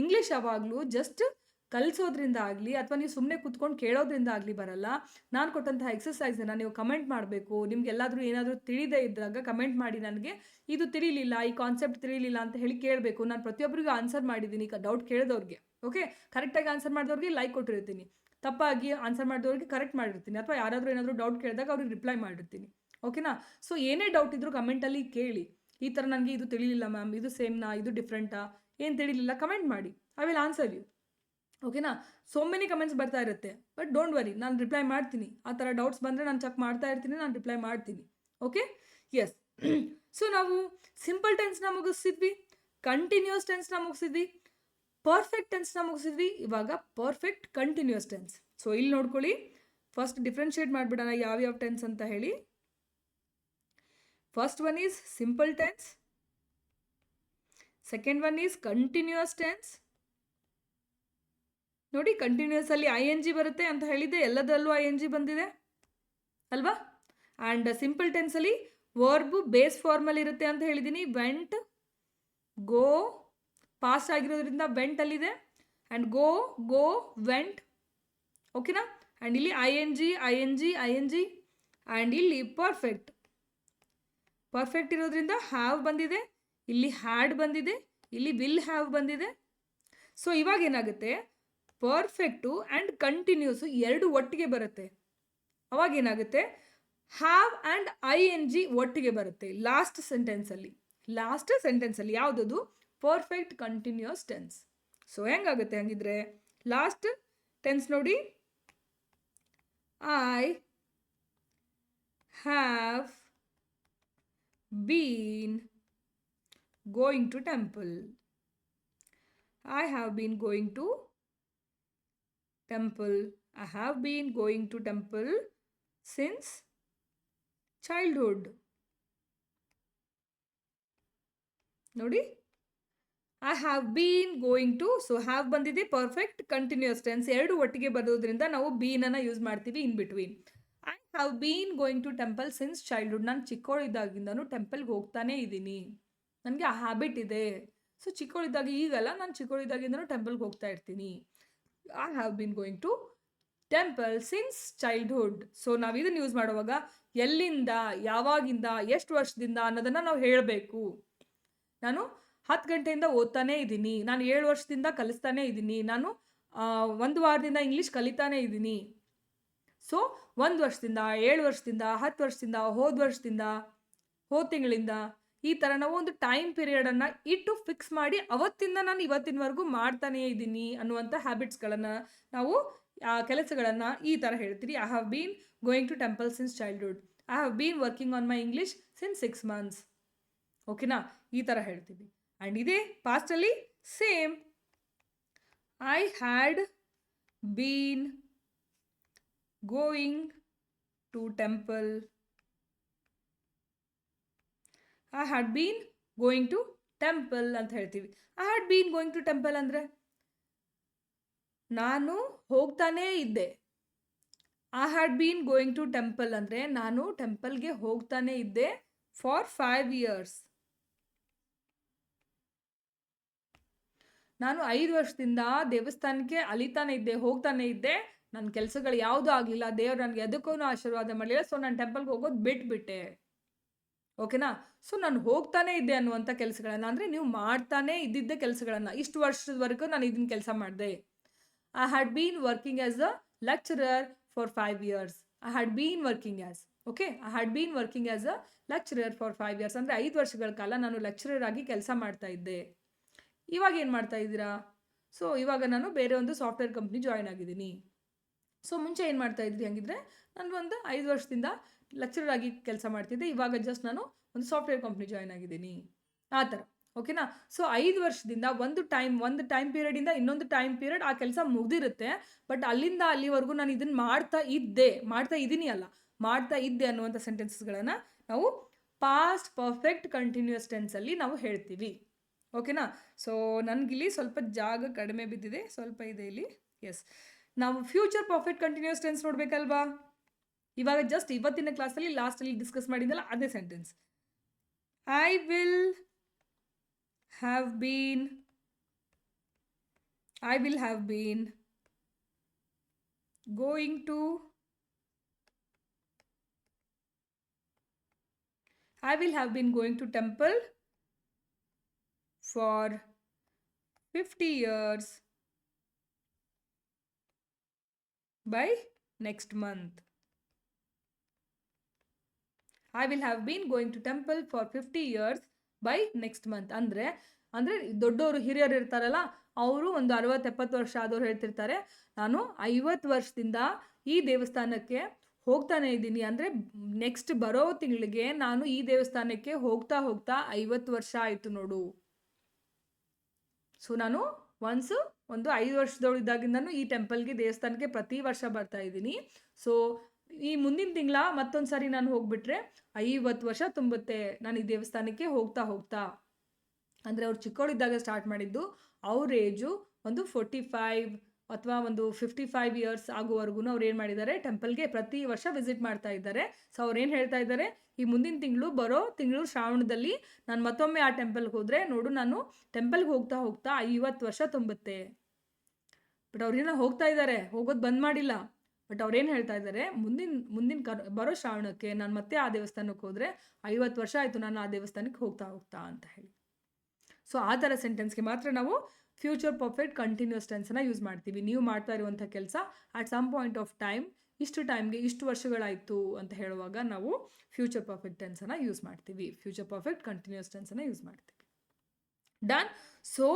ಇಂಗ್ಲೀಷ್ ಯಾವಾಗಲೂ ಜಸ್ಟ್ ಕಲಿಸೋದ್ರಿಂದ ಆಗಲಿ ಅಥವಾ ನೀವು ಸುಮ್ಮನೆ ಕೂತ್ಕೊಂಡು ಕೇಳೋದ್ರಿಂದ ಆಗಲಿ ಬರಲ್ಲ. ನಾನು ಕೊಟ್ಟಂತಹ ಎಕ್ಸಸೈಸನ್ನು ನೀವು ಕಮೆಂಟ್ ಮಾಡಬೇಕು. ನಿಮ್ಗೆ ಎಲ್ಲಾದರೂ ಏನಾದರೂ ತಿಳಿದೇ ಇದ್ದಾಗ ಕಮೆಂಟ್ ಮಾಡಿ, ನನಗೆ ಇದು ತಿಳಿಲಿಲ್ಲ, ಈ ಕಾನ್ಸೆಪ್ಟ್ ತಿಳಿಲಿಲ್ಲ ಅಂತ ಹೇಳಿ ಕೇಳಬೇಕು. ನಾನು ಪ್ರತಿಯೊಬ್ಬರಿಗೂ ಆನ್ಸರ್ ಮಾಡಿದ್ದೀನಿ, ಡೌಟ್ ಕೇಳಿದವ್ರಿಗೆ. ಓಕೆ, ಕರೆಕ್ಟಾಗಿ ಆನ್ಸರ್ ಮಾಡಿದವ್ರಿಗೆ ಲೈಕ್ ಕೊಟ್ಟಿರ್ತೀನಿ, ತಪ್ಪಾಗಿ ಆನ್ಸರ್ ಮಾಡಿದವ್ರಿಗೆ ಕರೆಕ್ಟ್ ಮಾಡಿರ್ತೀನಿ, ಅಥವಾ ಯಾರಾದರೂ ಏನಾದರೂ ಡೌಟ್ ಕೇಳಿದಾಗ ಅವ್ರಿಗೆ ರಿಪ್ಲೈ ಮಾಡಿರ್ತೀನಿ. ಓಕೆನಾ? ಸೊ ಏನೇ ಡೌಟ್ ಇದ್ದರೂ ಕಮೆಂಟಲ್ಲಿ ಕೇಳಿ, ಈ ಥರ ನನಗೆ ಇದು ತಿಳಿಲಿಲ್ಲ ಮ್ಯಾಮ್, ಇದು ಸೇಮ್ನಾ, ಇದು ಡಿಫ್ರೆಂಟಾ, ಏನು ತಿಳಿಲಿಲ್ಲ, ಕಮೆಂಟ್ ಮಾಡಿ, ಐ ವಿಲ್ ಆನ್ಸರ್ ಯು. ಓಕೆನಾ? ಸೋ ಮೆನಿ ಕಮೆಂಟ್ಸ್ ಬರ್ತಾ ಇರುತ್ತೆ, ಬಟ್ ಡೋಂಟ್ ವರಿ, ನಾನು ರಿಪ್ಲೈ ಮಾಡ್ತೀನಿ. ಆ ಥರ ಡೌಟ್ಸ್ ಬಂದರೆ ನಾನು ಚೆಕ್ ಮಾಡ್ತಾ ಇರ್ತೀನಿ, ನಾನು ರಿಪ್ಲೈ ಮಾಡ್ತೀನಿ. Okay, yes. ಸೊ ನಾವು ಸಿಂಪಲ್ ಟೆನ್ಸ್ನ ಮುಗಿಸಿದ್ವಿ, ಕಂಟಿನ್ಯೂಸ್ ಟೆನ್ಸ್ನ ಮುಗಿಸಿದ್ವಿ, ಪರ್ಫೆಕ್ಟ್ ಟೆನ್ಸ್ನ ಮುಗಿಸಿದ್ವಿ. ಇವಾಗ ಪರ್ಫೆಕ್ಟ್ ಕಂಟಿನ್ಯೂಸ್ ಟೆನ್ಸ್. ಸೊ ಇಲ್ಲಿ ನೋಡ್ಕೊಳ್ಳಿ, ಫಸ್ಟ್ ಡಿಫ್ರೆನ್ಷಿಯೇಟ್ ಮಾಡಿಬಿಡೋಣ ಯಾವ್ಯಾವ ಟೆನ್ಸ್ ಅಂತ ಹೇಳಿ. First one is simple tense, second one is continuous tense. ನೋಡಿ, ಕಂಟಿನ್ಯೂಸ್ ಅಲ್ಲಿ ING ಬರುತ್ತೆ ಅಂತ ಹೇಳಿದ್ದೆ, ಎಲ್ಲದರಲ್ಲೂ ING ಬಂದಿದೆ ಅಲ್ವಾ? ಆ್ಯಂಡ್ ಸಿಂಪಲ್ ಟೆನ್ಸಲ್ಲಿ ವರ್ಬ್ ಬೇಸ್ ಫಾರ್ಮಲ್ಲಿ ಇರುತ್ತೆ ಅಂತ ಹೇಳಿದ್ದೀನಿ. ವೆಂಟ್, ಗೋ, ಪಾಸ್ಟ್ ಆಗಿರೋದ್ರಿಂದ ವೆಂಟ್ ಅಲ್ಲಿದೆ, ಆ್ಯಂಡ್ ಗೋ, ಗೋ, ವೆಂಟ್. ಓಕೆನಾ? ಆ್ಯಂಡ್ ಇಲ್ಲಿ ING, ಆ್ಯಂಡ್ ಇಲ್ಲಿ ಪರ್ಫೆಕ್ಟ್. ಪರ್ಫೆಕ್ಟ್ ಇರೋದ್ರಿಂದ ಹ್ಯಾವ್ ಬಂದಿದೆ, ಇಲ್ಲಿ ಹ್ಯಾಡ್ ಬಂದಿದೆ, ಇಲ್ಲಿ ವಿಲ್ ಹ್ಯಾವ್ ಬಂದಿದೆ. ಸೊ ಇವಾಗ ಏನಾಗುತ್ತೆ, ಪರ್ಫೆಕ್ಟು ಆ್ಯಂಡ್ ಕಂಟಿನ್ಯೂಸು ಎರಡು ಒಟ್ಟಿಗೆ ಬರುತ್ತೆ. ಅವಾಗ ಏನಾಗುತ್ತೆ, ಹ್ಯಾವ್ ಆ್ಯಂಡ್ ING ಒಟ್ಟಿಗೆ ಬರುತ್ತೆ ಲಾಸ್ಟ್ ಸೆಂಟೆನ್ಸಲ್ಲಿ. ಯಾವುದದು? Perfect continuous tense. ಸೊ ಹೆಂಗಾಗುತ್ತೆ ಹಂಗಿದ್ರೆ, ಲಾಸ್ಟ್ ಟೆನ್ಸ್ ನೋಡಿ, I have been going to temple. I have been going to temple. I have been going to temple since childhood. ನೋಡಿ, I have been going to, so have ಬಂದಿದೆ, perfect continuous tense ಎರಡು ಒಟ್ಟಿಗೆ ಬರೋದ್ರಿಂದ ನಾವು ಬೀನನ್ನು use ಮಾಡ್ತೀವಿ in between. I have been going to temple since childhood. ನಾನು ಚಿಕ್ಕವಳಿದ್ದಾಗಿಂದನೂ ಟೆಂಪಲ್ಗೆ ಹೋಗ್ತಾನೇ ಇದ್ದೀನಿ, ನನಗೆ ಆ ಹ್ಯಾಬಿಟ್ ಇದೆ. ಸೊ ಚಿಕ್ಕವಳಿದ್ದಾಗ, ಈಗಲ್ಲ, ನಾನು ಚಿಕ್ಕವಳಿದ್ದಾಗಿಂದನೂ ಟೆಂಪಲ್ಗೆ ಹೋಗ್ತಾ ಇರ್ತೀನಿ. I have been going to temple since childhood. So ನಾವು ಇದನ್ನು ಯೂಸ್ ಮಾಡುವಾಗ ಎಲ್ಲಿಂದ, ಯಾವಾಗಿಂದ, ಎಷ್ಟು ವರ್ಷದಿಂದ ಅನ್ನೋದನ್ನು ನಾವು ಹೇಳಬೇಕು. ನಾನು 10 ಗಂಟೆಯಿಂದ ಓದ್ತಾನೇ ಇದ್ದೀನಿ, ನಾನು 7 ವರ್ಷದಿಂದ ಕಲಿಸ್ತಾನೇ ಇದ್ದೀನಿ, ನಾನು 1 ವಾರದಿಂದ ಇಂಗ್ಲೀಷ್ ಕಲಿತಾನೇ ಇದ್ದೀನಿ. ಸೊ 1 ವರ್ಷದಿಂದ, 7 ವರ್ಷದಿಂದ, 10 ವರ್ಷದಿಂದ, ಹೋದ ತಿಂಗಳಿಂದ ಈ ಥರ ನಾವು ಒಂದು ಟೈಮ್ ಪೀರಿಯಡನ್ನು ಇಟ್ಟು ಫಿಕ್ಸ್ ಮಾಡಿ ಅವತ್ತಿಂದ ನಾನು ಇವತ್ತಿನವರೆಗೂ ಮಾಡ್ತಾನೇ ಇದ್ದೀನಿ ಅನ್ನುವಂಥ ಹ್ಯಾಬಿಟ್ಸ್ಗಳನ್ನು ನಾವು ಕೆಲಸಗಳನ್ನು ಈ ಥರ ಹೇಳ್ತೀರಿ. I have been going to temple since childhood. I have been working on my English since 6 months. ಓಕೆನಾ, ಈ ಥರ ಹೇಳ್ತೀವಿ. ಆ್ಯಂಡ್ ಇದೇ ಪಾಸ್ಟಲ್ಲಿ same, I had been going to temple. I had been going to temple ಅಂತ ಹೇಳ್ತೀವಿ. I had been going to temple ಅಂದರೆ ನಾನು ಹೋಗ್ತಾನೇ ಇದ್ದೆ. I had been going to temple ಅಂದರೆ ನಾನು ಟೆಂಪಲ್ಗೆ ಹೋಗ್ತಾನೆ ಇದ್ದೆ ಫಾರ್ 5 years. ನಾನು 5 ವರ್ಷದಿಂದ ದೇವಸ್ಥಾನಕ್ಕೆ ಅಲಿತಾನೆ ಇದ್ದೆ, ಹೋಗ್ತಾನೆ ಇದ್ದೆ. ನನ್ನ ಕೆಲಸಗಳು ಯಾವುದೂ ಆಗಲಿಲ್ಲ, ದೇವ್ರು ನನಗೆ ಎದಕ್ಕೂ ಆಶೀರ್ವಾದ ಮಾಡಲಿಲ್ಲ. ಸೊ ನಾನು ಟೆಂಪಲ್ಗೆ ಹೋಗೋದು ಬಿಟ್ಬಿಟ್ಟೆ. ಓಕೆನಾ, ಸೊ ನಾನು ಹೋಗ್ತಾನೆ ಇದ್ದೆ ಅನ್ನುವಂಥ ಕೆಲಸಗಳನ್ನು, ಅಂದರೆ ನೀವು ಮಾಡ್ತಾನೆ ಇದ್ದಿದ್ದೆ ಕೆಲಸಗಳನ್ನು. ಇಷ್ಟು ವರ್ಷದವರೆಗೂ ನಾನು ಇದನ್ನ ಕೆಲಸ ಮಾಡಿದೆ. I had been working as a lecturer for 5 years. I had been working as, okay, I had been working as a lecturer for 5 years ಅಂದರೆ 5 ವರ್ಷಗಳ ಕಾಲ ನಾನು ಲೆಕ್ಚರರ್ ಆಗಿ ಕೆಲಸ ಮಾಡ್ತಾ ಇದ್ದೆ. ಇವಾಗ ಏನು ಮಾಡ್ತಾ ಇದ್ದೀರಾ? ಸೊ ಇವಾಗ ನಾನು ಬೇರೆ ಒಂದು ಸಾಫ್ಟ್ವೇರ್ ಕಂಪ್ನಿ ಜಾಯ್ನ್ ಆಗಿದ್ದೀನಿ. ಸೊ ಮುಂಚೆ ಏನು ಮಾಡ್ತಾ ಇದ್ರಿ ಹಂಗಿದ್ರೆ? ನಾನು ಒಂದು 5 ವರ್ಷದಿಂದ ಲೆಕ್ಚರರ್ ಆಗಿ ಕೆಲಸ ಮಾಡ್ತಿದ್ದೆ, ಇವಾಗ ಜಸ್ಟ್ ನಾನು ಒಂದು ಸಾಫ್ಟ್ವೇರ್ ಕಂಪ್ನಿ ಜಾಯ್ನ್ ಆಗಿದ್ದೀನಿ, ಆ ಥರ. ಓಕೆನಾ, ಸೊ 5 ವರ್ಷದಿಂದ ಒಂದು ಟೈಮ್ ಪೀರಿಯಡಿಂದ ಇನ್ನೊಂದು ಟೈಮ್ ಪೀರಿಯಡ್ ಆ ಕೆಲಸ ಮುಗ್ದಿರುತ್ತೆ. ಬಟ್ ಅಲ್ಲಿಂದ ಅಲ್ಲಿವರೆಗೂ ನಾನು ಇದನ್ನು ಮಾಡ್ತಾ ಇದ್ದೆ ಅನ್ನುವಂಥ ಸೆಂಟೆನ್ಸಸ್ಗಳನ್ನು ನಾವು ಪಾಸ್ಟ್ ಪರ್ಫೆಕ್ಟ್ ಕಂಟಿನ್ಯೂಸ್ ಟೆನ್ಸಲ್ಲಿ ನಾವು ಹೇಳ್ತೀವಿ. ಓಕೆನಾ, ಸೊ ನನಗಿಲ್ಲಿ ಸ್ವಲ್ಪ ಜಾಗ ಕಡಿಮೆ ಬಿದ್ದಿದೆ, ಸ್ವಲ್ಪ ಇದೆ ಇಲ್ಲಿ. ಎಸ್, ನಾವು ಫ್ಯೂಚರ್ ಪರ್ಫೆಕ್ಟ್ ಕಂಟಿನ್ಯೂಸ್ ಟೆನ್ಸ್ ನೋಡಬೇಕಲ್ವಾ? ಇವಾಗ ಜಸ್ಟ್ ಇವತ್ತಿನ ಕ್ಲಾಸಲ್ಲಿ ಲಾಸ್ಟಲ್ಲಿ ಡಿಸ್ಕಸ್ ಮಾಡಿದ್ದಲ್ಲ ಅದೇ sentence. I will have been going to temple for 50 years by next month. I will have been going to temple for 50 years by next month. ಅಂದರೆ ದೊಡ್ಡವರು ಹಿರಿಯರು ಇರ್ತಾರಲ್ಲ, ಅವರು ಒಂದು 60-70 ವರ್ಷ ಆದವ್ರು ಹೇಳ್ತಿರ್ತಾರೆ, ನಾನು 50 ವರ್ಷದಿಂದ ಈ ದೇವಸ್ಥಾನಕ್ಕೆ ಹೋಗ್ತಾನೆ ಇದ್ದೀನಿ. ಅಂದರೆ ನೆಕ್ಸ್ಟ್ ಬರೋ ತಿಂಗಳಿಗೆ ನಾನು ಈ ದೇವಸ್ಥಾನಕ್ಕೆ ಹೋಗ್ತಾ 50 ವರ್ಷ ಆಯಿತು ನೋಡು. ಸೊ ನಾನು ಒಂದು 5 ವರ್ಷದವಳಿದ್ದಾಗಿಂದನೂ ಈ ಟೆಂಪಲ್ಗೆ, ದೇವಸ್ಥಾನಕ್ಕೆ ಪ್ರತಿ ವರ್ಷ ಬರ್ತಾ ಇದ್ದೀನಿ. ಸೊ ಈ ಮುಂದಿನ ತಿಂಗಳ ಮತ್ತೊಂದು ಸಾರಿ ನಾನು ಹೋಗ್ಬಿಟ್ರೆ 50 ವರ್ಷ ತುಂಬುತ್ತೆ ನಾನು ಈ ದೇವಸ್ಥಾನಕ್ಕೆ ಹೋಗ್ತಾ. ಅಂದರೆ ಅವ್ರು ಚಿಕ್ಕವಳಿದ್ದಾಗ ಸ್ಟಾರ್ಟ್ ಮಾಡಿದ್ದು, ಅವ್ರ ಏಜು ಒಂದು 45 ಅಥವಾ ಒಂದು 55 years ಆಗುವವರೆಗೂ ಅವ್ರು ಏನು ಮಾಡಿದ್ದಾರೆ, ಟೆಂಪಲ್ಗೆ ಪ್ರತಿ ವರ್ಷ ವಿಸಿಟ್ ಮಾಡ್ತಾ ಇದ್ದಾರೆ. ಸೊ ಅವ್ರು ಏನು ಹೇಳ್ತಾ ಇದ್ದಾರೆ, ಈ ಮುಂದಿನ ಬರೋ ತಿಂಗಳು ಶ್ರಾವಣದಲ್ಲಿ ನಾನು ಮತ್ತೊಮ್ಮೆ ಆ ಟೆಂಪಲ್ಗೆ ಹೋದರೆ ನೋಡು, ನಾನು ಟೆಂಪಲ್ಗೆ ಹೋಗ್ತಾ 50 ವರ್ಷ ತುಂಬುತ್ತೆ. ಬಟ್ ಅವ್ರೇನೋ ಹೋಗ್ತಾ ಇದ್ದಾರೆ, ಹೋಗೋದು ಬಂದ್ ಮಾಡಿಲ್ಲ. ಬಟ್ ಅವ್ರೇನು ಹೇಳ್ತಾ ಇದ್ದಾರೆ, ಮುಂದಿನ ಬರೋ ಶ್ರಾವಣಕ್ಕೆ ನಾನು ಮತ್ತೆ ಆ ದೇವಸ್ಥಾನಕ್ಕೆ ಹೋದರೆ 50 ವರ್ಷ ಆಯಿತು ನಾನು ಆ ದೇವಸ್ಥಾನಕ್ಕೆ ಹೋಗ್ತಾ ಅಂತ ಹೇಳಿ. ಸೊ ಆ ಥರ ಸೆಂಟೆನ್ಸ್ಗೆ ಮಾತ್ರ ನಾವು ಫ್ಯೂಚರ್ ಪರ್ಫೆಕ್ಟ್ ಕಂಟಿನ್ಯೂಸ್ ಟೆನ್ಸನ್ನು ಯೂಸ್ ಮಾಡ್ತೀವಿ. ನೀವು ಮಾಡ್ತಾ ಇರುವಂಥ ಕೆಲಸ at some point of time, ಇಷ್ಟು ಟೈಮ್ಗೆ ಇಷ್ಟು ವರ್ಷಗಳಾಯಿತು ಅಂತ ಹೇಳುವಾಗ ನಾವು ಫ್ಯೂಚರ್ ಪರ್ಫೆಕ್ಟ್ ಟೆನ್ಸನ್ನು ಯೂಸ್ ಮಾಡ್ತೀವಿ, ಫ್ಯೂಚರ್ ಪರ್ಫೆಕ್ಟ್ ಕಂಟಿನ್ಯೂಸ್ ಟೆನ್ಸನ್ನು ಯೂಸ್ ಮಾಡ್ತೀವಿ. ಡನ್. ಸೊ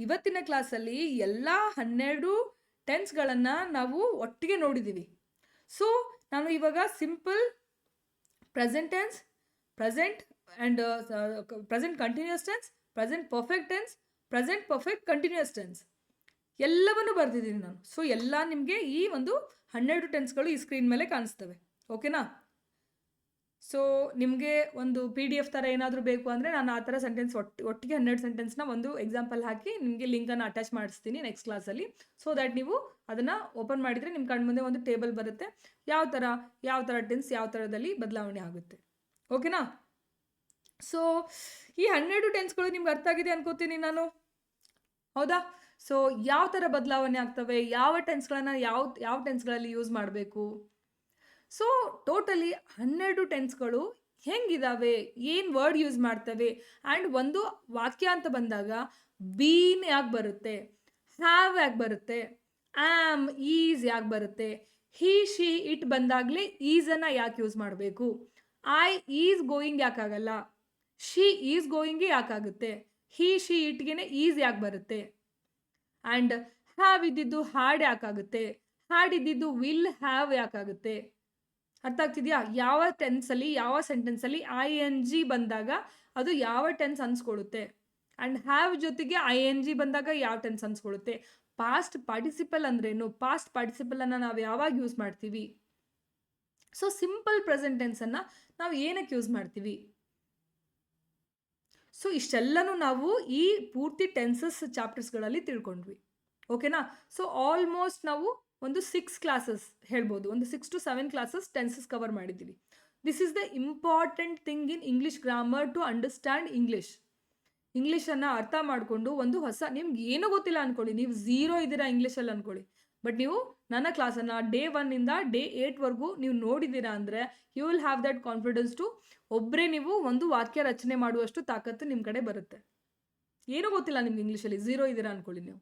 ಇವತ್ತಿನ ಕ್ಲಾಸಲ್ಲಿ ಎಲ್ಲ 12 ಟೆನ್ಸ್ಗಳನ್ನು ನಾವು ಒಟ್ಟಿಗೆ ನೋಡಿದ್ದೀವಿ. ಸೊ ನಾನು ಇವಾಗ simple present tense, present and present continuous tense, present perfect tense, present perfect continuous tense ಎಲ್ಲವನ್ನು ಬರ್ತಿದ್ದೀನಿ ನಾನು. ಸೊ ಎಲ್ಲ ನಿಮಗೆ ಈ ಒಂದು 12 ಟೆನ್ಸ್ಗಳು ಈ ಸ್ಕ್ರೀನ್ ಮೇಲೆ ಕಾಣಿಸ್ತವೆ. ಓಕೆನಾ? ಸೊ ನಿಮಗೆ ಒಂದು PDF ಥರ ಏನಾದರೂ ಬೇಕು ಅಂದರೆ ನಾನು ಆ ಥರ ಸೆಂಟೆನ್ಸ್ ಒಟ್ಟಿಗೆ 12 ಸೆಂಟೆನ್ಸ್ನ ಒಂದು ಎಕ್ಸಾಂಪಲ್ ಹಾಕಿ ನಿಮಗೆ ಲಿಂಕನ್ನು ಅಟ್ಯಾಚ್ ಮಾಡಿಸ್ತೀನಿ ನೆಕ್ಸ್ಟ್ ಕ್ಲಾಸಲ್ಲಿ. ಸೊ ದ್ಯಾಟ್ ನೀವು ಅದನ್ನು ಓಪನ್ ಮಾಡಿದರೆ ನಿಮ್ಮ ಕಣ್ಮುಂದೆ ಒಂದು ಟೇಬಲ್ ಬರುತ್ತೆ, ಯಾವ ಥರ ಟೆನ್ಸ್ ಯಾವ ಥರದಲ್ಲಿ ಬದಲಾವಣೆ ಆಗುತ್ತೆ. ಓಕೆನಾ? ಸೊ ಈ 12 ಟೆನ್ಸ್ಗಳು ನಿಮ್ಗೆ ಅರ್ಥ ಆಗಿದೆ ಅನ್ಕೋತೀನಿ ನಾನು, ಹೌದಾ? ಸೊ ಯಾವ ಥರ ಬದಲಾವಣೆ ಆಗ್ತವೆ, ಯಾವ ಟೆನ್ಸ್ಗಳನ್ನು ಯಾವ ಟೆನ್ಸ್ಗಳಲ್ಲಿ ಯೂಸ್ ಮಾಡಬೇಕು. ಸೊ ಟೋಟಲಿ 12 ಟೆನ್ಸ್ಗಳು ಹೆಂಗಿದಾವೆ, ಏನು ವರ್ಡ್ ಯೂಸ್ ಮಾಡ್ತವೆ, ಆ್ಯಂಡ್ ಒಂದು ವಾಕ್ಯ ಅಂತ ಬಂದಾಗ ಬೀನ್ ಯಾಕೆ ಬರುತ್ತೆ, ಹ್ಯಾವ್ ಯಾಕೆ ಬರುತ್ತೆ, ಆಮ್, ಈಸ್ ಯಾಕೆ ಬರುತ್ತೆ, ಹಿ ಶಿ ಇಟ್ ಬಂದಾಗಲೇ ಈಸನ್ನು ಯಾಕೆ ಯೂಸ್ ಮಾಡಬೇಕು? ಐ ಈಸ್ ಗೋಯಿಂಗ್ ಯಾಕಾಗಲ್ಲ? ಶಿ ಈಸ್ ಗೋಯಿಂಗ್ಗೆ ಯಾಕಾಗುತ್ತೆ? ಹಿ ಶಿ ಇಟ್ಗೆ ಈಸ್ ಯಾಕೆ ಬರುತ್ತೆ? ಆ್ಯಂಡ್ ಹ್ಯಾವ್ ಇದ್ದಿದ್ದು ಹ್ಯಾಡ್ ಯಾಕಾಗುತ್ತೆ? ಹ್ಯಾಡ್ ಇದ್ದಿದ್ದು ವಿಲ್ ಹ್ಯಾವ್ ಯಾಕಾಗುತ್ತೆ? ಅರ್ಥ ಆಗ್ತಿದೆಯಾ? ಯಾವ ಟೆನ್ಸಲ್ಲಿ ಯಾವ ಸೆಂಟೆನ್ಸಲ್ಲಿ ಐ ಎನ್ ಜಿ ಬಂದಾಗ ಅದು ಯಾವ ಟೆನ್ಸ್ ಅನ್ಸ್ಕೊಳ್ಳುತ್ತೆ? ಆ್ಯಂಡ್ ಹ್ಯಾವ್ ಜೊತೆಗೆ ಐ ಎನ್ ಜಿ ಬಂದಾಗ ಯಾವ ಟೆನ್ಸ್ ಅನ್ಸ್ಕೊಳ್ಳುತ್ತೆ? ಪಾಸ್ಟ್ ಪಾರ್ಟಿಸಿಪಲ್ ಅಂದ್ರೇನು? ಪಾಸ್ಟ್ ಪಾರ್ಟಿಸಿಪಲನ್ನು ನಾವು ಯಾವಾಗ ಯೂಸ್ ಮಾಡ್ತೀವಿ? ಸೊ ಸಿಂಪಲ್ ಪ್ರೆಸೆಂಟ್ ಟೆನ್ಸನ್ನು ನಾವು ಏನಕ್ಕೆ ಯೂಸ್ ಮಾಡ್ತೀವಿ? ಸೊ ಇಷ್ಟೆಲ್ಲನೂ ನಾವು ಈ ಪೂರ್ತಿ ಟೆನ್ಸಸ್ ಚಾಪ್ಟರ್ಸ್ಗಳಲ್ಲಿ ತಿಳ್ಕೊಂಡ್ವಿ. ಓಕೆನಾ? ಸೊ ಆಲ್ಮೋಸ್ಟ್ ನಾವು ಒಂದು 6 ಕ್ಲಾಸಸ್ ಹೇಳ್ಬೋದು. ಒಂದು 6 to 7 ಕ್ಲಾಸಸ್ ಟೆನ್ಸಸ್ ಕವರ್ ಮಾಡಿದ್ದೀವಿ. This is the important thing in English grammar to understand English. ಇಂಗ್ಲೀಷನ್ನು ಅರ್ಥ ಮಾಡಿಕೊಂಡು ಒಂದು ಹೊಸ ನಿಮ್ಗೆ ಏನೂ ಗೊತ್ತಿಲ್ಲ ಅಂದ್ಕೊಳ್ಳಿ, ನೀವು ಝೀರೋ ಇದ್ದೀರಾ ಇಂಗ್ಲೀಷಲ್ಲಿ ಅಂದ್ಕೊಳ್ಳಿ, ಬಟ್ ನೀವು ನನ್ನ ಕ್ಲಾಸನ್ನು ಡೇ 1ಇಂದ ಡೇ 8ವರೆಗೂ ನೀವು ನೋಡಿದ್ದೀರಾ ಅಂದರೆ you will have that confidence to ಒಬ್ಬರೇ ನೀವು ಒಂದು ವಾಕ್ಯ ರಚನೆ ಮಾಡುವಷ್ಟು ತಾಕತ್ತು ನಿಮ್ಮ ಕಡೆ ಬರುತ್ತೆ. ಏನೂ ಗೊತ್ತಿಲ್ಲ ನಿಮ್ಗೆ ಇಂಗ್ಲೀಷಲ್ಲಿ, ಝೀರೋ ಇದ್ದೀರಾ ಅಂದ್ಕೊಳ್ಳಿ ನೀವು.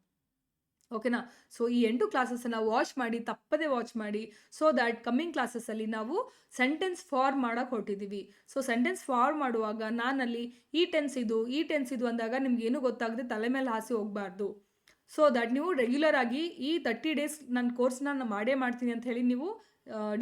ಓಕೆನಾ? ಸೊ ಈ 8 ಕ್ಲಾಸಸ್ಸನ್ನು ವಾಚ್ ಮಾಡಿ, ತಪ್ಪದೇ ವಾಚ್ ಮಾಡಿ, ಸೊ ದ್ಯಾಟ್ ಕಮ್ಮಿಂಗ್ ಕ್ಲಾಸಸ್ಸಲ್ಲಿ ನಾವು ಸೆಂಟೆನ್ಸ್ ಫಾರ್ಮ್ ಮಾಡೋಕೆ ಹೊರಟಿದ್ದೀವಿ. ಸೊ ಸೆಂಟೆನ್ಸ್ ಫಾರ್ಮ್ ಮಾಡುವಾಗ ನಾನಲ್ಲಿ ಈ ಟೆನ್ಸ್ ಇದು ಅಂದಾಗ ನಿಮ್ಗೇನು ಗೊತ್ತಾಗದೆ ತಲೆ ಮೇಲೆ ಹಾಸಿ ಹೋಗಬಾರ್ದು. ಸೊ ದ್ಯಾಟ್ ನೀವು ರೆಗ್ಯುಲರ್ ಆಗಿ ಈ 30 ಡೇಸ್ ನನ್ನ ಕೋರ್ಸ್ನ ನಾನು ಮಾಡೇ ಮಾಡ್ತೀನಿ ಅಂತ ಹೇಳಿ ನೀವು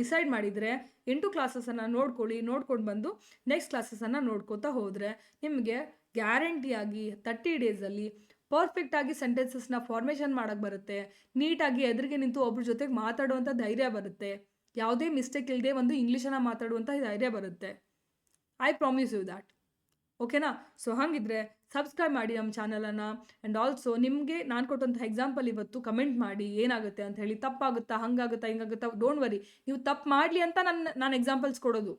ಡಿಸೈಡ್ ಮಾಡಿದರೆ 8 ಕ್ಲಾಸಸನ್ನು ನೋಡ್ಕೊಂಡು ಬಂದು ನೆಕ್ಸ್ಟ್ ಕ್ಲಾಸಸನ್ನು ನೋಡ್ಕೋತಾ ಹೋದರೆ ನಿಮಗೆ ಗ್ಯಾರಂಟಿಯಾಗಿ 30 ಡೇಸಲ್ಲಿ ಪರ್ಫೆಕ್ಟಾಗಿ ಸೆಂಟೆನ್ಸಸ್ನ ಫಾರ್ಮೇಷನ್ ಮಾಡೋಕ್ಕೆ ಬರುತ್ತೆ. ನೀಟಾಗಿ ಎದುರಿಗೆ ನಿಂತು ಒಬ್ರ ಜೊತೆಗೆ ಮಾತಾಡುವಂಥ ಧೈರ್ಯ ಬರುತ್ತೆ. ಯಾವುದೇ ಮಿಸ್ಟೇಕ್ ಇಲ್ಲದೆ ಒಂದು ಇಂಗ್ಲೀಷನ್ನು ಮಾತಾಡುವಂಥ ಧೈರ್ಯ ಬರುತ್ತೆ. I promise you that. ಓಕೆನಾ? ಸೊ ಹಾಗಿದ್ರೆ ಸಬ್ಸ್ಕ್ರೈಬ್ ಮಾಡಿ ನಮ್ಮ ಚಾನಲನ್ನು. ಆ್ಯಂಡ್ ಆಲ್ಸೋ ನಿಮಗೆ ನಾನು ಕೊಟ್ಟಂಥ ಎಕ್ಸಾಂಪಲ್ ಇವತ್ತು ಕಮೆಂಟ್ ಮಾಡಿ ಏನಾಗುತ್ತೆ ಅಂತ ಹೇಳಿ. ತಪ್ಪಾಗುತ್ತಾ, ಹಂಗಾಗುತ್ತಾ, ಹಿಂಗಾಗುತ್ತಾ, ಡೋಂಟ್ ವರಿ. ನೀವು ತಪ್ಪು ಮಾಡಲಿ ಅಂತ ನಾನು ಎಕ್ಸಾಂಪಲ್ಸ್ ಕೊಡೋದು.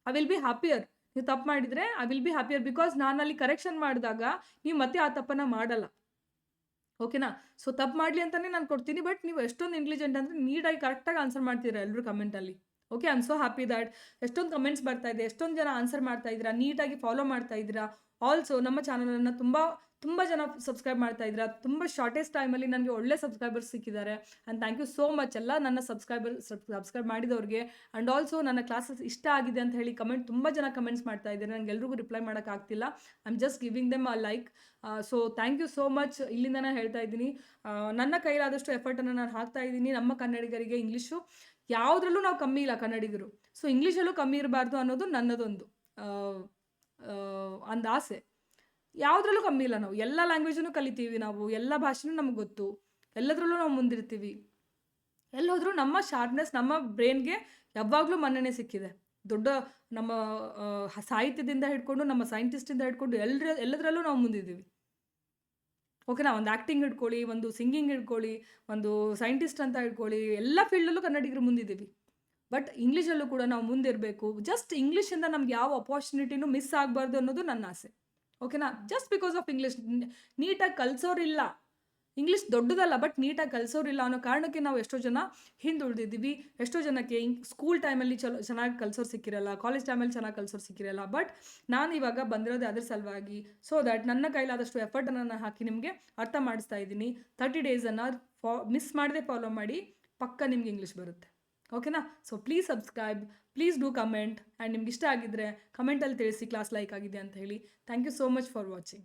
I will B happier. ನೀವು ತಪ್ಪು ಮಾಡಿದರೆ I will B happier, because ನಾನಲ್ಲಿ ಕರೆಕ್ಷನ್ ಮಾಡಿದಾಗ ನೀವು ಮತ್ತೆ ಆ ತಪ್ಪನ್ನು ಮಾಡಲ್ಲ. ಓಕೆನಾ? ಸೊ ತಪ್ಪು ಮಾಡಲಿ ಅಂತಲೇ ನಾನು ಕೊಡ್ತೀನಿ, ಬಟ್ ನೀವು ಎಷ್ಟೊಂದು ಇಂಟೆಲಿಜೆಂಟ್ ಅಂದರೆ ನೀಟಾಗಿ ಕರೆಕ್ಟಾಗಿ ಆನ್ಸರ್ ಮಾಡ್ತೀರಾ ಎಲ್ಲರೂ ಕಮೆಂಟಲ್ಲಿ. Okay, I am so happy that ಎಷ್ಟೊಂದು ಕಮೆಂಟ್ಸ್ ಬರ್ತಾ ಇದೆ, ಎಷ್ಟೊಂದು ಜನ ಆನ್ಸರ್ ಮಾಡ್ತಾ ಇದ್ದೀರಾ, ನೀಟಾಗಿ ಫಾಲೋ ಮಾಡ್ತಾ ಇದ್ದೀರಾ. ಆಲ್ಸೋ ನಮ್ಮ ಚಾನಲನ್ನು ತುಂಬ ಜನ ಸಬ್ಸ್ಕ್ರೈಬ್ ಮಾಡ್ತಾ ಇದ್ದೀರಾ. ತುಂಬ ಶಾರ್ಟೆಸ್ಟ್ ಟೈಮಲ್ಲಿ ನನಗೆ ಒಳ್ಳೆ ಸಬ್ಸ್ಕ್ರೈಬರ್ಸ್ ಸಿಕ್ಕಿದ್ದಾರೆ. And thank you so much ಎಲ್ಲ ನನ್ನ ಸಬ್ಸ್ಕ್ರೈಬ್ ಮಾಡಿದವ್ರಿಗೆ. ಆ್ಯಂಡ್ ಆಲ್ಸೋ ನನ್ನ ಕ್ಲಾಸಸ್ ಇಷ್ಟ ಆಗಿದೆ ಅಂತ ಹೇಳಿ ತುಂಬ ಜನ ಕಮೆಂಟ್ಸ್ ಮಾಡ್ತಾ ಇದ್ದಾರೆ. ನನಗೆ ಎಲ್ರಿಗೂ ರಿಪ್ಲೈ ಮಾಡೋಕ್ಕಾಗ್ತಿಲ್ಲ. I am just giving them a like. So thank you so much. ಇಲ್ಲಿಂದನೇ ಹೇಳ್ತಾ ಇದ್ದೀನಿ, ನನ್ನ ಕೈಲಾದಷ್ಟು ಎಫರ್ಟನ್ನು ನಾನು ಹಾಕ್ತಾ ಇದ್ದೀನಿ ನಮ್ಮ ಕನ್ನಡಿಗರಿಗೆ. ಇಂಗ್ಲೀಷು ಯಾವುದ್ರಲ್ಲೂ ನಾವು ಕಮ್ಮಿ ಇಲ್ಲ ಕನ್ನಡಿಗರು. ಸೊ ಇಂಗ್ಲೀಷಲ್ಲೂ ಕಮ್ಮಿ ಇರಬಾರ್ದು ಅನ್ನೋದು ನನ್ನದೊಂದು ಒಂದು ಆಸೆ. ಯಾವುದ್ರಲ್ಲೂ ಕಮ್ಮಿ ಇಲ್ಲ. ನಾವು ಎಲ್ಲ ಲ್ಯಾಂಗ್ವೇಜನ್ನು ಕಲಿತೀವಿ, ನಾವು ಎಲ್ಲ ಭಾಷೆನೂ ನಮಗೆ ಗೊತ್ತು, ಎಲ್ಲದರಲ್ಲೂ ನಾವು ಮುಂದಿರ್ತೀವಿ. ಎಲ್ಲೋದ್ರೂ ನಮ್ಮ ಶಾರ್ಪ್ನೆಸ್, ನಮ್ಮ ಬ್ರೈನ್ಗೆ ಯಾವಾಗಲೂ ಮನ್ನಣೆ ಸಿಕ್ಕಿದೆ. ದೊಡ್ಡ ನಮ್ಮ ಸಾಹಿತ್ಯದಿಂದ ಹಿಡ್ಕೊಂಡು, ನಮ್ಮ ಸೈಂಟಿಸ್ಟಿಂದ ಹಿಡ್ಕೊಂಡು ಎಲ್ಲದರಲ್ಲೂ ನಾವು ಮುಂದಿದ್ದೀವಿ. ಓಕೆನಾ? ಒಂದು ಆ್ಯಕ್ಟಿಂಗ್ ಹಿಡ್ಕೊಳ್ಳಿ, ಒಂದು ಸಿಂಗಿಂಗ್ ಹಿಡ್ಕೊಳ್ಳಿ, ಒಂದು ಸೈಂಟಿಸ್ಟ್ ಅಂತ ಹಿಡ್ಕೊಳ್ಳಿ, ಎಲ್ಲ ಫೀಲ್ಡಲ್ಲೂ ಕನ್ನಡಿಗರು ಮುಂದಿದ್ದೀವಿ. ಬಟ್ ಇಂಗ್ಲೀಷಲ್ಲೂ ಕೂಡ ನಾವು ಮುಂದಿರಬೇಕು. ಜಸ್ಟ್ ಇಂಗ್ಲೀಷಿಂದ ನಮ್ಗೆ ಯಾವ ಅಪಾರ್ಚುನಿಟಿನೂ ಮಿಸ್ ಆಗಬಾರ್ದು ಅನ್ನೋದು ನನ್ನ ಆಸೆ. ಓಕೆನಾ? ಜಸ್ಟ್ ಬಿಕಾಸ್ ಆಫ್ ಇಂಗ್ಲೀಷ್ ನೀಟಾಗಿ ಕಲಿಸೋರಿಲ್ಲ. ಇಂಗ್ಲೀಷ್ ದೊಡ್ಡದಲ್ಲ, ಬಟ್ ನೀಟಾಗಿ ಕಲಿಸೋರಿಲ್ಲ ಅನ್ನೋ ಕಾರಣಕ್ಕೆ ನಾವು ಎಷ್ಟೋ ಜನ ಹಿಂದುಳಿದಿದ್ದೀವಿ. ಎಷ್ಟೋ ಜನಕ್ಕೆ ಸ್ಕೂಲ್ ಟೈಮಲ್ಲಿ ಚೆನ್ನಾಗಿ ಕಲಿಸೋರು ಸಿಕ್ಕಿರಲ್ಲ, ಕಾಲೇಜ್ ಟೈಮಲ್ಲಿ ಚೆನ್ನಾಗಿ ಕಲಿಸೋರು ಸಿಕ್ಕಿರಲ್ಲ. ಬಟ್ ನಾನು ಇವಾಗ ಬಂದಿರೋದು ಅದ್ರ ಸಲುವಾಗಿ. ಸೊ ದ್ಯಾಟ್ ನನ್ನ ಕೈಲಾದಷ್ಟು ಎಫರ್ಟನ್ನು ಹಾಕಿ ನಿಮಗೆ ಅರ್ಥ ಮಾಡಿಸ್ತಾ ಇದ್ದೀನಿ. 30 ಡೇಸನ್ನು ಮಿಸ್ ಮಾಡದೆ ಫಾಲೋ ಮಾಡಿ, ಪಕ್ಕ ನಿಮ್ಗೆ ಇಂಗ್ಲೀಷ್ ಬರುತ್ತೆ. ಓಕೆನಾ? So please subscribe, please do comment. And ನಿಮ್ಗೆ ಇಷ್ಟ ಆಗಿದ್ದರೆ ಕಮೆಂಟಲ್ಲಿ ತಿಳಿಸಿ ಕ್ಲಾಸ್ ಲೈಕ್ ಆಗಿದೆ ಅಂತ ಹೇಳಿ. Thank you so much for watching.